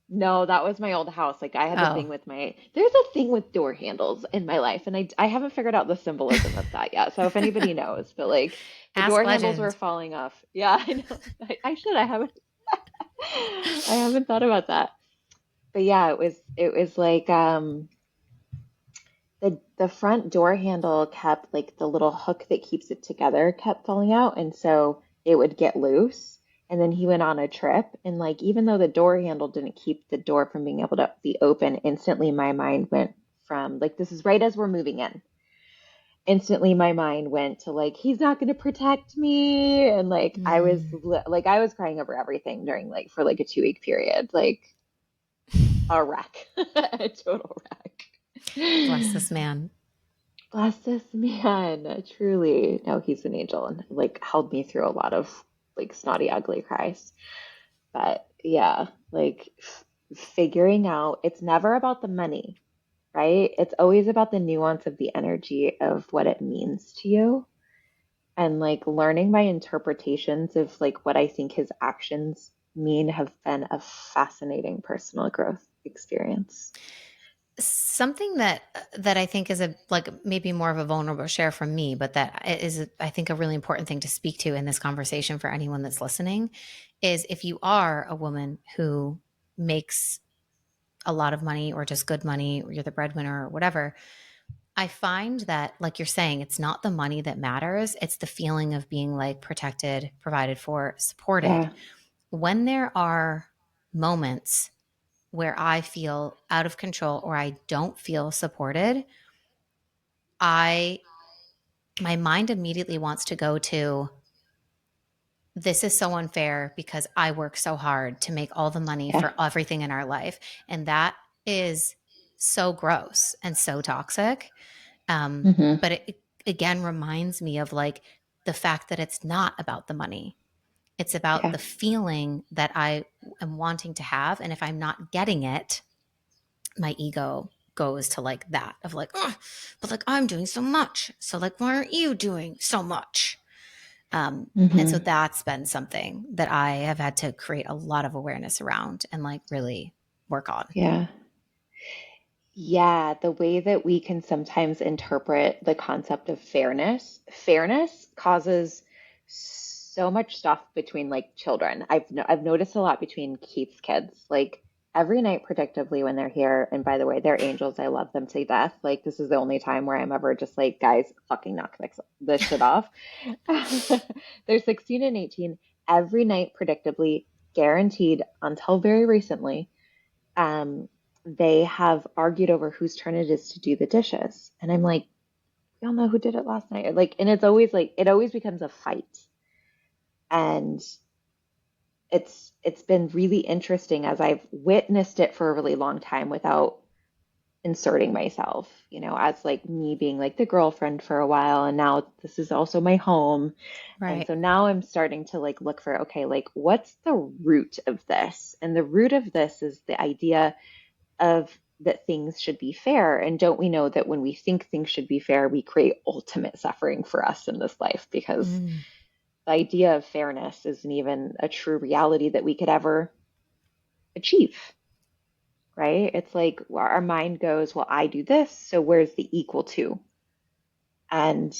No, that was my old house. Like I had the thing Oh, with there's a thing with door handles in my life, and I haven't figured out the symbolism of that yet. So if anybody knows, but like the ask door handles were legend. falling off. Yeah, I know. I should. I haven't. I haven't thought about that. But yeah, it was like the front door handle kept like the little hook that keeps it together kept falling out, and so it would get loose. And then he went on a trip, and like even though the door handle didn't keep the door from being able to be open, instantly my mind went from like this is right as we're moving in. Instantly my mind went to like he's not going to protect me, and like Mm. like I was crying over everything during like for like a 2 week period, like a wreck, a total Bless wreck. this man. Bless this man, truly. No, he's an angel and like held me through a lot of like snotty, ugly cries. But yeah, like figuring out it's never about the money, right? It's always about the nuance of the energy of what it means to you. And like learning my interpretations of like what I think his actions mean have been a fascinating personal growth experience. Something that I think is a like maybe more of a vulnerable share from me, but that is I think a really important thing to speak to in this conversation for anyone that's listening is if you are a woman who makes a lot of money or just good money or you're the breadwinner or whatever, I find that like you're saying it's not the money that matters, it's the feeling of being like protected, provided for, supported. Yeah. When there are moments where I feel out of control or I don't feel supported, I my mind immediately wants to go to this is so unfair because I work so hard to make all the money Yeah. for everything in our life. And that is so gross and so toxic. Hmm. But it again reminds me of like the fact that it's not about the money. It's about Yeah. the feeling that I am wanting to have. And if I'm not getting it, my ego goes to like that of like, oh, but like I'm doing so much. So like, why aren't you doing so much? And so Hmm. that's been something that I have had to create a lot of awareness around and like really work on. Yeah. Yeah, the way that we can sometimes interpret the concept of fairness causes so much stuff between like children. I've noticed a lot between Keith's kids. Like every night predictably when they're here, and by the way, they're angels. I love them to death. Like this is the only time where I'm ever just like, guys, fucking knock this shit off. They're 16 and 18. Every night predictably, guaranteed until very recently, um, they have argued over whose turn it is to do the dishes. And I'm like, we all know who did it last night. Like, and it's always like, it always becomes a fight. And it's been really interesting as I've witnessed it for a really long time without inserting myself, as like me being like the girlfriend for a while. And now this is also my home. And Right. so now I'm starting to like look for, okay, like what's the root of this? And the root of this is the idea of that things should be fair. And don't we know that when we think things should be fair, we create ultimate suffering for us in this life because Mm, the idea of fairness isn't even a true reality that we could ever achieve, right? It's like our mind goes, well, I do this, so where's the equal to? And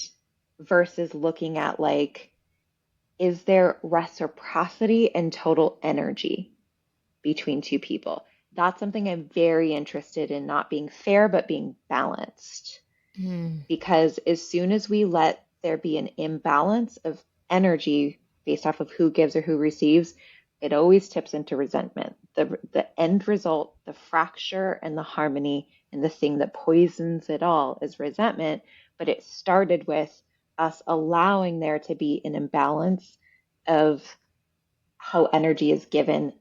versus looking at like, is there reciprocity and total energy between two people? That's something I'm very interested in, not being fair, but being balanced. mm, Because as soon as we let there be an imbalance of energy based off of who gives or who receives, it always tips into resentment. The end result, the fracture and the harmony, and the thing that poisons it all is resentment. But it started with us allowing there to be an imbalance of how energy is given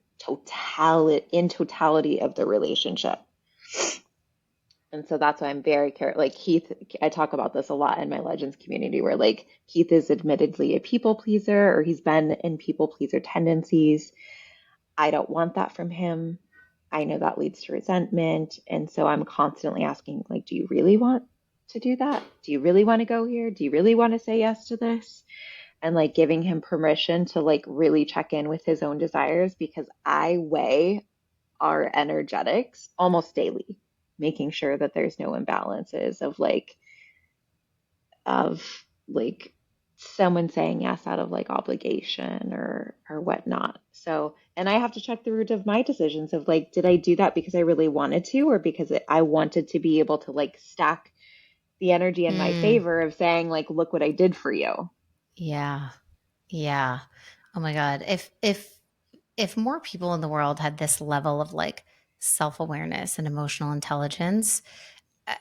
in totality of the relationship. And so that's why I'm very careful. Like Keith, I talk about this a lot in my Legends community where like Keith is admittedly a people pleaser or he's been in people pleaser tendencies. I don't want that from him. I know that leads to resentment. And so I'm constantly asking, like, do you really want to do that? Do you really want to go here? Do you really want to say yes to this? And like giving him permission to like really check in with his own desires because I weigh our energetics almost daily, making sure that there's no imbalances of like someone saying yes out of like obligation or whatnot. So, and I have to check the root of my decisions of like, did I do that because I really wanted to, or because I wanted to be able to like stack the energy in my mm. favor of saying like, look what I did for you. Yeah. Yeah. Oh my God. If more people in the world had this level of like self-awareness and emotional intelligence,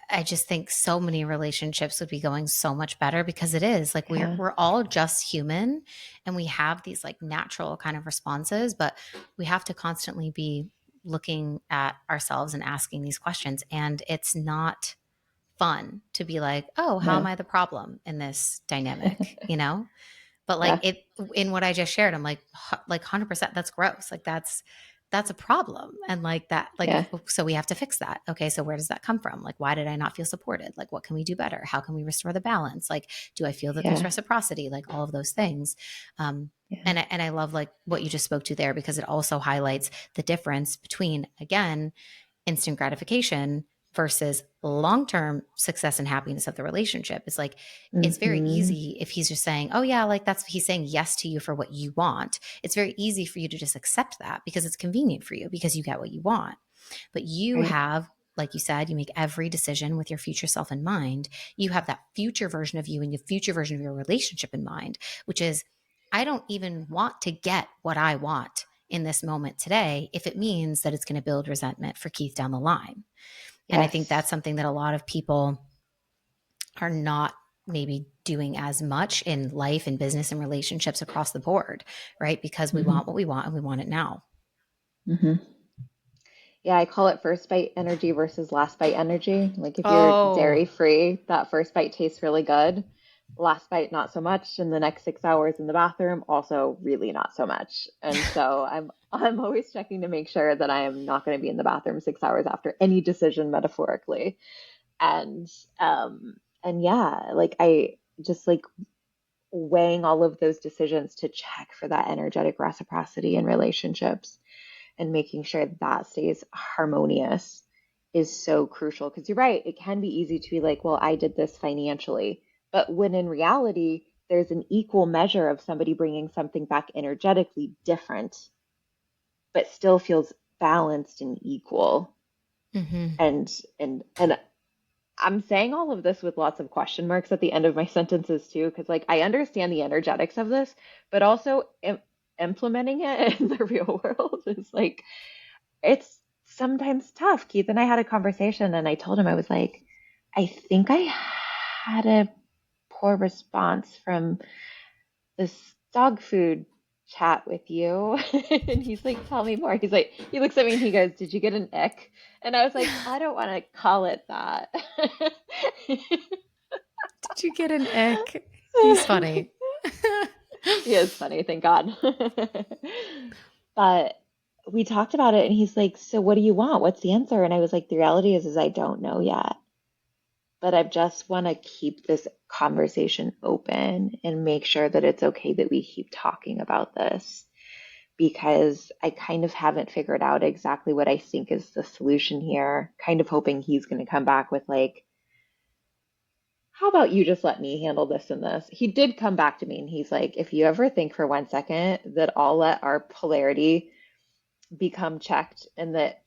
I just think so many relationships would be going so much better because it is like we're Yeah. we're all just human and we have these like natural kind of responses, but we have to constantly be looking at ourselves and asking these questions. And it's not fun to be like, oh, how am No. I the problem in this dynamic? You know? But like Yeah. it in what I just shared, I'm like 100% that's gross. Like that's a problem. And like that, like, Yeah. so we have to fix that. Okay. So where does that come from? Like, why did I not feel supported? Like, what can we do better? How can we restore the balance? Like, do I feel that there's Yeah. reciprocity? Like all of those things. Yeah. And I love like what you just spoke to there because it also highlights the difference between, again, instant gratification versus long-term success and happiness of the relationship. It's like it's very Mm-hmm. easy if he's just saying, "Oh yeah, like that's he's saying yes to you for what you want." It's very easy for you to just accept that because it's convenient for you because you get what you want. But you Right. have, like you said, you make every decision with your future self in mind. You have that future version of you and the future version of your relationship in mind, which is, I don't even want to get what I want in this moment today if it means that it's going to build resentment for Keith down the line. And I think Yes. that's something that a lot of people are not maybe doing as much in life and business and relationships across the board, right? Because we Hmm. want what we want and we want it now. Hmm. Yeah, I call it first bite energy versus last bite energy. Like if you're Oh, dairy free, that first bite tastes really good. Last bite, not so much. And the next 6 hours in the bathroom, also really not so much. And so I'm always checking to make sure that I am not going to be in the bathroom 6 hours after any decision metaphorically. And and yeah, like I just like weighing all of those decisions to check for that energetic reciprocity in relationships and making sure that stays harmonious is so crucial. Because you're right, it can be easy to be like, well, I did this financially. But when in reality, there's an equal measure of somebody bringing something back energetically different, but still feels balanced and equal. hmm, And I'm saying all of this with lots of question marks at the end of my sentences too, because like I understand the energetics of this, but also implementing it in the real world is like it's sometimes tough. Keith and I had a conversation, and I told him I was like, I think I had a poor response from this dog food chat with you. And he's like, tell me more. He's like, he looks at me and he goes, did you get an ick? And I was like, I don't want to call it that. did you get an ick? He's funny. He is funny, thank God. But we talked about it and he's like, so what do you want? What's the answer? And I was like, the reality is I don't know yet. But I just want to keep this conversation open and make sure that it's okay that we keep talking about this because I kind of haven't figured out exactly what I think is the solution here. Kind of hoping he's going to come back with, like, how about you just let me handle this and this? He did come back to me and he's like, if you ever think for 1 second that I'll let our polarity become checked and that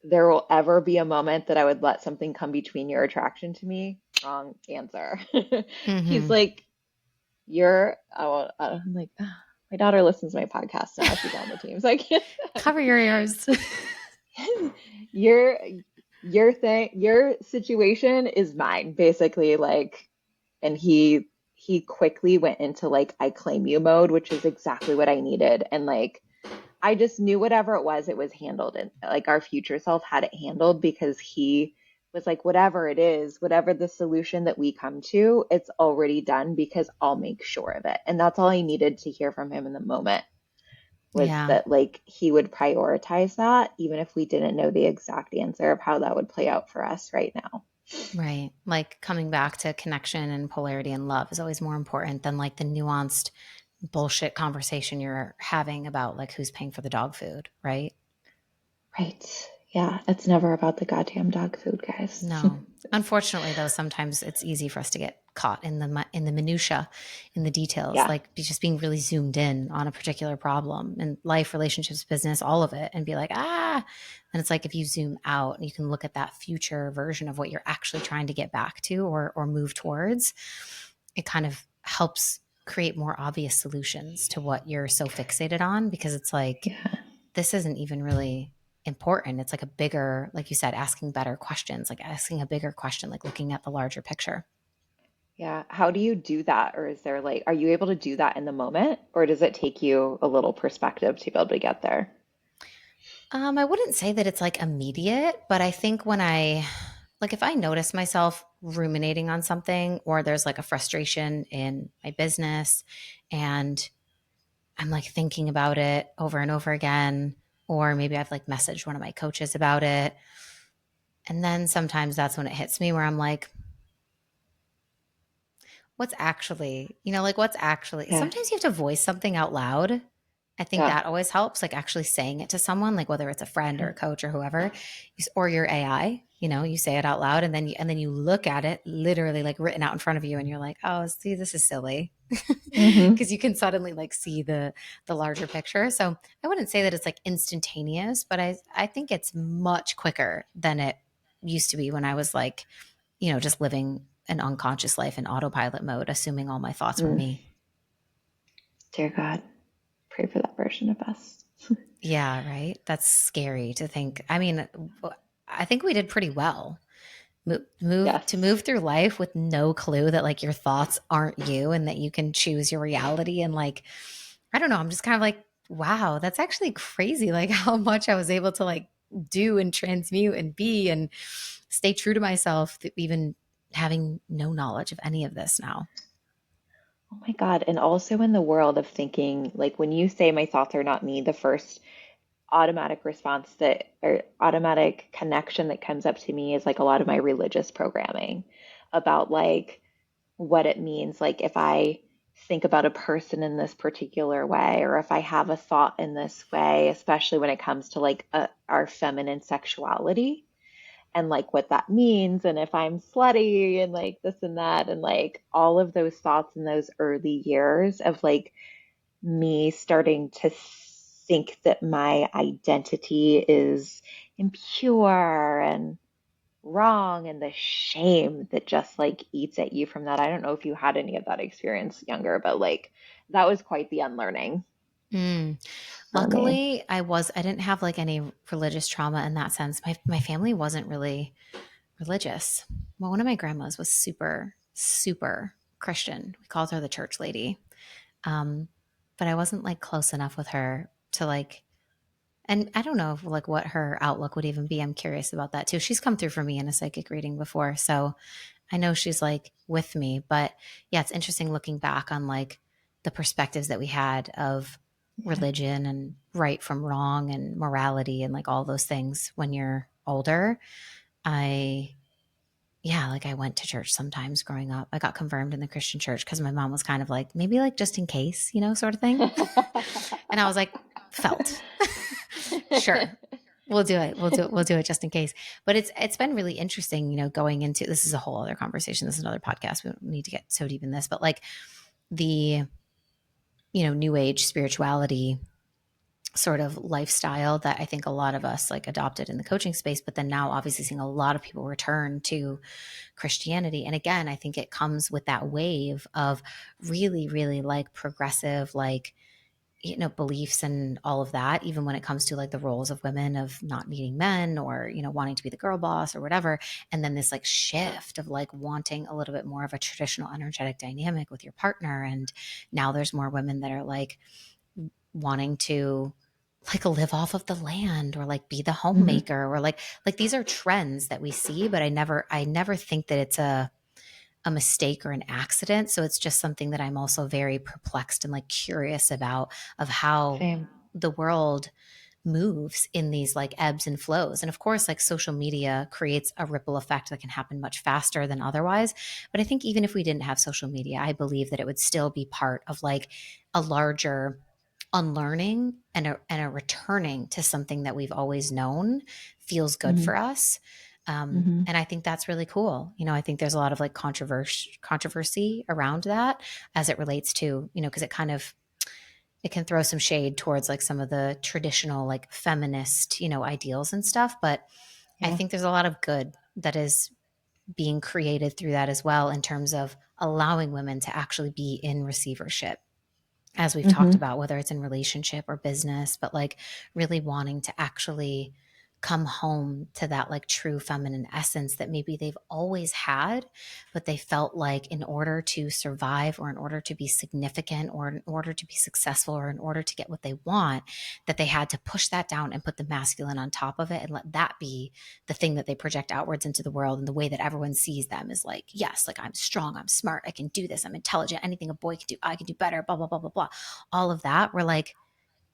there will ever be a moment that I would let something come between your attraction to me, wrong answer. He's Hmm. like, you're, oh, I'm like, "Ah, my daughter listens to my podcast now. She's on the team. So I can't, Cover your ears. your, your thing, your situation is mine, basically. Like, and he quickly went into like, I claim you mode, which is exactly what I needed. And like, I just knew whatever it was handled and like our future self had it handled because he was like, whatever it is, whatever the solution that we come to, it's already done because I'll make sure of it. And that's all I needed to hear from him in the moment was Yeah. that like he would prioritize that, even if we didn't know the exact answer of how that would play out for us right now. Right. Like coming back to connection and polarity and love is always more important than like the nuanced bullshit conversation you're having about like who's paying for the dog food, right? Right. Yeah. It's never about the goddamn dog food, guys. No. Unfortunately, though, sometimes it's easy for us to get caught in the minutia, in the details, Yeah. like just being really zoomed in on a particular problem in life, relationships, business, all of it, and be like, ah. And it's like if you zoom out and you can look at that future version of what you're actually trying to get back to or move towards, it kind of helps create more obvious solutions to what you're so fixated on because it's like Yeah. this isn't even really important. It's like a bigger, like you said, asking better questions, like asking a bigger question, like looking at the larger picture. Yeah. How do you do that? Or is there like, are you able to do that in the moment? Or does it take you a little perspective to be able to get there? I wouldn't say that it's like immediate, but I think when like if I notice myself ruminating on something or there's like a frustration in my business and I'm like thinking about it over and over again, or maybe I've like messaged one of my coaches about it. And then sometimes that's when it hits me where I'm like, what's actually, like what's actually, Yeah. sometimes you have to voice something out loud. I think Yeah. that always helps, like actually saying it to someone, like whether it's a friend or Yeah. a coach or whoever, or your AI, you say it out loud and then you look at it literally like written out in front of you and you're like, oh, see, this is silly. Hmm. Because you can suddenly like see the larger picture. So I wouldn't say that it's like instantaneous, but I think it's much quicker than it used to be when I was like, just living an unconscious life in autopilot mode, assuming all my thoughts were Mm. me. Dear God, pray for that version of us. Yeah, right. That's scary to think. I mean, I think we did pretty well Yes. move through life with no clue that like your thoughts aren't you and that you can choose your reality. And like, I don't know, I'm just kind of like, wow, that's actually crazy. Like how much I was able to like do and transmute and be and stay true to myself, even having no knowledge of any of this now. Oh my God. And also in the world of thinking, like when you say my thoughts are not me, the first automatic response that or automatic connection that comes up to me is like a lot of my religious programming about like what it means. Like if I think about a person in this particular way, or if I have a thought in this way, especially when it comes to like our feminine sexuality and like what that means, and if I'm slutty and like this and that, and like all of those thoughts in those early years of like me starting to think that my identity is impure and wrong, and the shame that just like eats at you from that. I don't know if you had any of that experience younger, but like that was quite the unlearning Mm. for me. Luckily, I didn't have like any religious trauma in that sense. My family wasn't really religious. Well, one of my grandmas was super, super Christian. We called her the church lady. Um, but I wasn't like close enough with her to like, and I don't know if, like what her outlook would even be. I'm curious about that too. She's come through for me in a psychic reading before. So I know she's like with me, but yeah, it's interesting looking back on like the perspectives that we had of Yeah. religion and right from wrong and morality and like all those things when you're older. I Yeah, like I went to church sometimes growing up. I got confirmed in the Christian church because my mom was kind of like, maybe like just in case, sort of thing. And I was like, felt. Sure. We'll do it. We'll do it just in case. But it's been really interesting, going into this is a whole other conversation. This is another podcast. We don't need to get so deep in this, but like the, new age spirituality sort of lifestyle that I think a lot of us like adopted in the coaching space, but then now obviously seeing a lot of people return to Christianity. And again, I think it comes with that wave of really, really like progressive, like, beliefs and all of that, even when it comes to like the roles of women of not needing men or, wanting to be the girl boss or whatever. And then this like shift of like wanting a little bit more of a traditional energetic dynamic with your partner. And now there's more women that are like wanting to like live off of the land or like be the Hmm. homemaker or like these are trends that we see, but I never think that it's a mistake or an accident. So it's just something that I'm also very perplexed and like curious about of how Same. the world moves in these like ebbs and flows. And of course, like social media creates a ripple effect that can happen much faster than otherwise. But I think even if we didn't have social media, I believe that it would still be part of like a larger unlearning and a returning to something that we've always known feels good Hmm. for us. Hmm. And I think that's really cool. I think there's a lot of like controversy around that as it relates to, because it can throw some shade towards like some of the traditional like feminist, ideals and stuff. But I Yeah. think there's a lot of good that is being created through that as well in terms of allowing women to actually be in receivership as we've talked Hmm. about, whether it's in relationship or business, but like really wanting to actually come home to that like true feminine essence that maybe they've always had, but they felt like in order to survive or in order to be significant or in order to be successful or in order to get what they want, that they had to push that down and put the masculine on top of it and let that be the thing that they project outwards into the world. And the way that everyone sees them is like, yes, like I'm strong, I'm smart, I can do this, I'm intelligent, anything a boy can do, I can do better, blah, blah, blah, blah, blah. All of that, we're like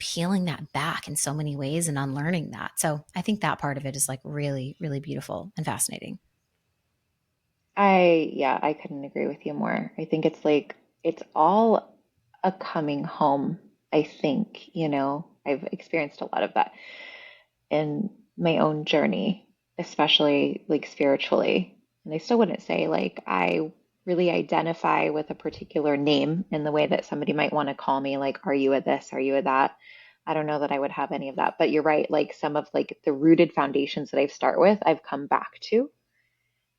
peeling that back in so many ways and unlearning that. So I think that part of it is like really, really beautiful and fascinating. Yeah, I couldn't agree with you more. I think it's like it's all a coming home, I think, I've experienced a lot of that in my own journey, especially like spiritually. And I still wouldn't say like I really identify with a particular name in the way that somebody might want to call me, like, are you a this? Are you a that? I don't know that I would have any of that. But you're right, like some of like the rooted foundations that I start with, I've come back to.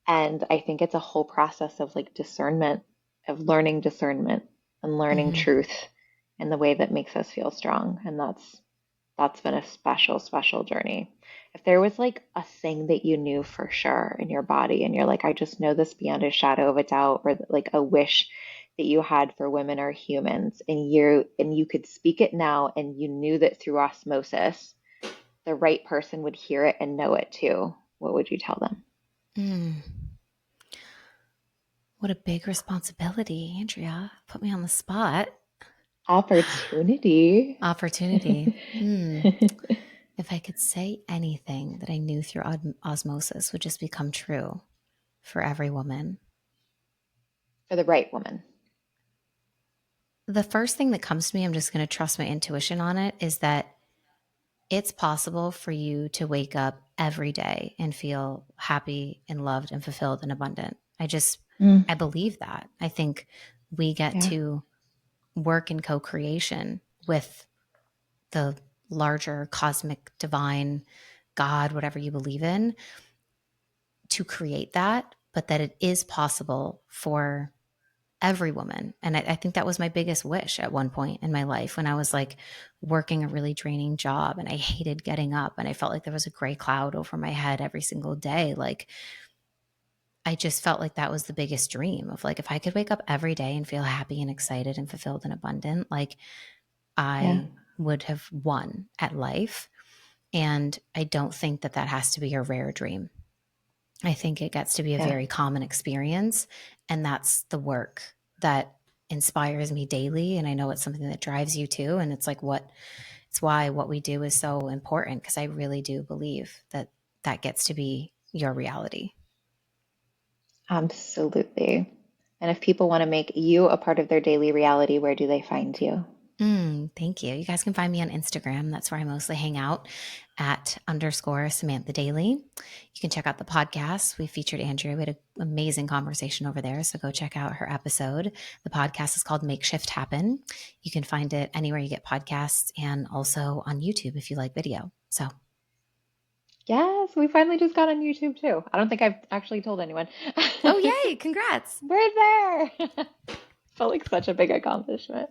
And I think it's a whole process of like discernment, of learning discernment and learning Mm-hmm. truth in the way that makes us feel strong. And that's That's been a special, special journey. If there was like a thing that you knew for sure in your body, and you're like, I just know this beyond a shadow of a doubt, or like a wish that you had for women or humans, and you could speak it now, and you knew that through osmosis, the right person would hear it and know it too, what would you tell them? Mm, what a big responsibility, Andrea. Put me on the spot. Opportunity. Opportunity. If I could say anything that I knew through osmosis would just become true for every woman, For the right woman. the first thing that comes to me, I'm just going to trust my intuition on it, is that it's possible for you to wake up every day and feel happy and loved and fulfilled and abundant. Mm, I believe that. I think we get yeah, to work in co creation with the larger cosmic divine God, whatever you believe in, to create that, but that it is possible for every woman. And I think that was my biggest wish at one point in my life when I was like working a really draining job and I hated getting up and I felt like there was a gray cloud over my head every single day. Like, I just felt like that was the biggest dream of like, if I could wake up every day and feel happy and excited and fulfilled and abundant, like yeah, I would have won at life. And I don't think that that has to be a rare dream. I think it gets to be a yeah. very common experience. And that's the work that inspires me daily. And I know it's something that drives you too. And it's like it's why what we do is so important, because I really do believe that that gets to be your reality. Absolutely. And if people want to make you a part of their daily reality, where do they find you? Thank you. You guys can find me on Instagram. That's where I mostly hang out at _Samantha Daly. You can check out the podcast. We featured Andrea. We had an amazing conversation over there. So go check out her episode. The podcast is called Makeshift Happen. You can find it anywhere you get podcasts and also on YouTube if you like video. So, Yes, we finally just got on YouTube too. I don't think I've actually told anyone. oh, yay. Congrats. We're there. Felt like such a big accomplishment.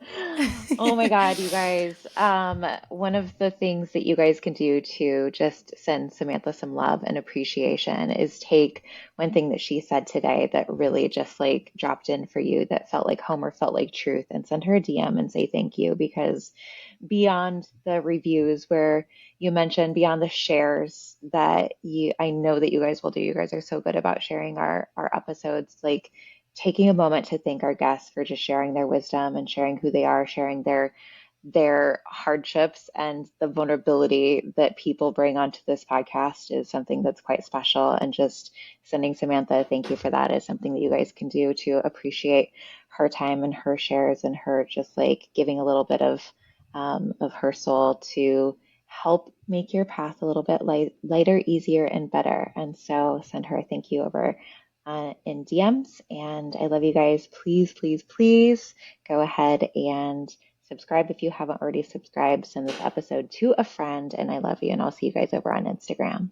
Oh my God, you guys. One of the things that you guys can do to just send Samantha some love and appreciation is take one thing that she said today that really just like dropped in for you, that felt like home or felt like truth, and send her a DM and say thank you, because beyond the reviews where you mentioned, beyond the shares that I know that you guys will do, you guys are so good about sharing our episodes, like taking a moment to thank our guests for just sharing their wisdom and sharing who they are, sharing their hardships and the vulnerability that people bring onto this podcast is something that's quite special. And just sending Samantha a thank you for that is something that you guys can do to appreciate her time and her shares and her just like giving a little bit of her soul to help make your path a little bit lighter, easier, and better. And so send her a thank you over in DMs. And I love you guys. Please, please, please go ahead and subscribe if you haven't already subscribed. Send this episode to a friend. And I love you. And I'll see you guys over on Instagram.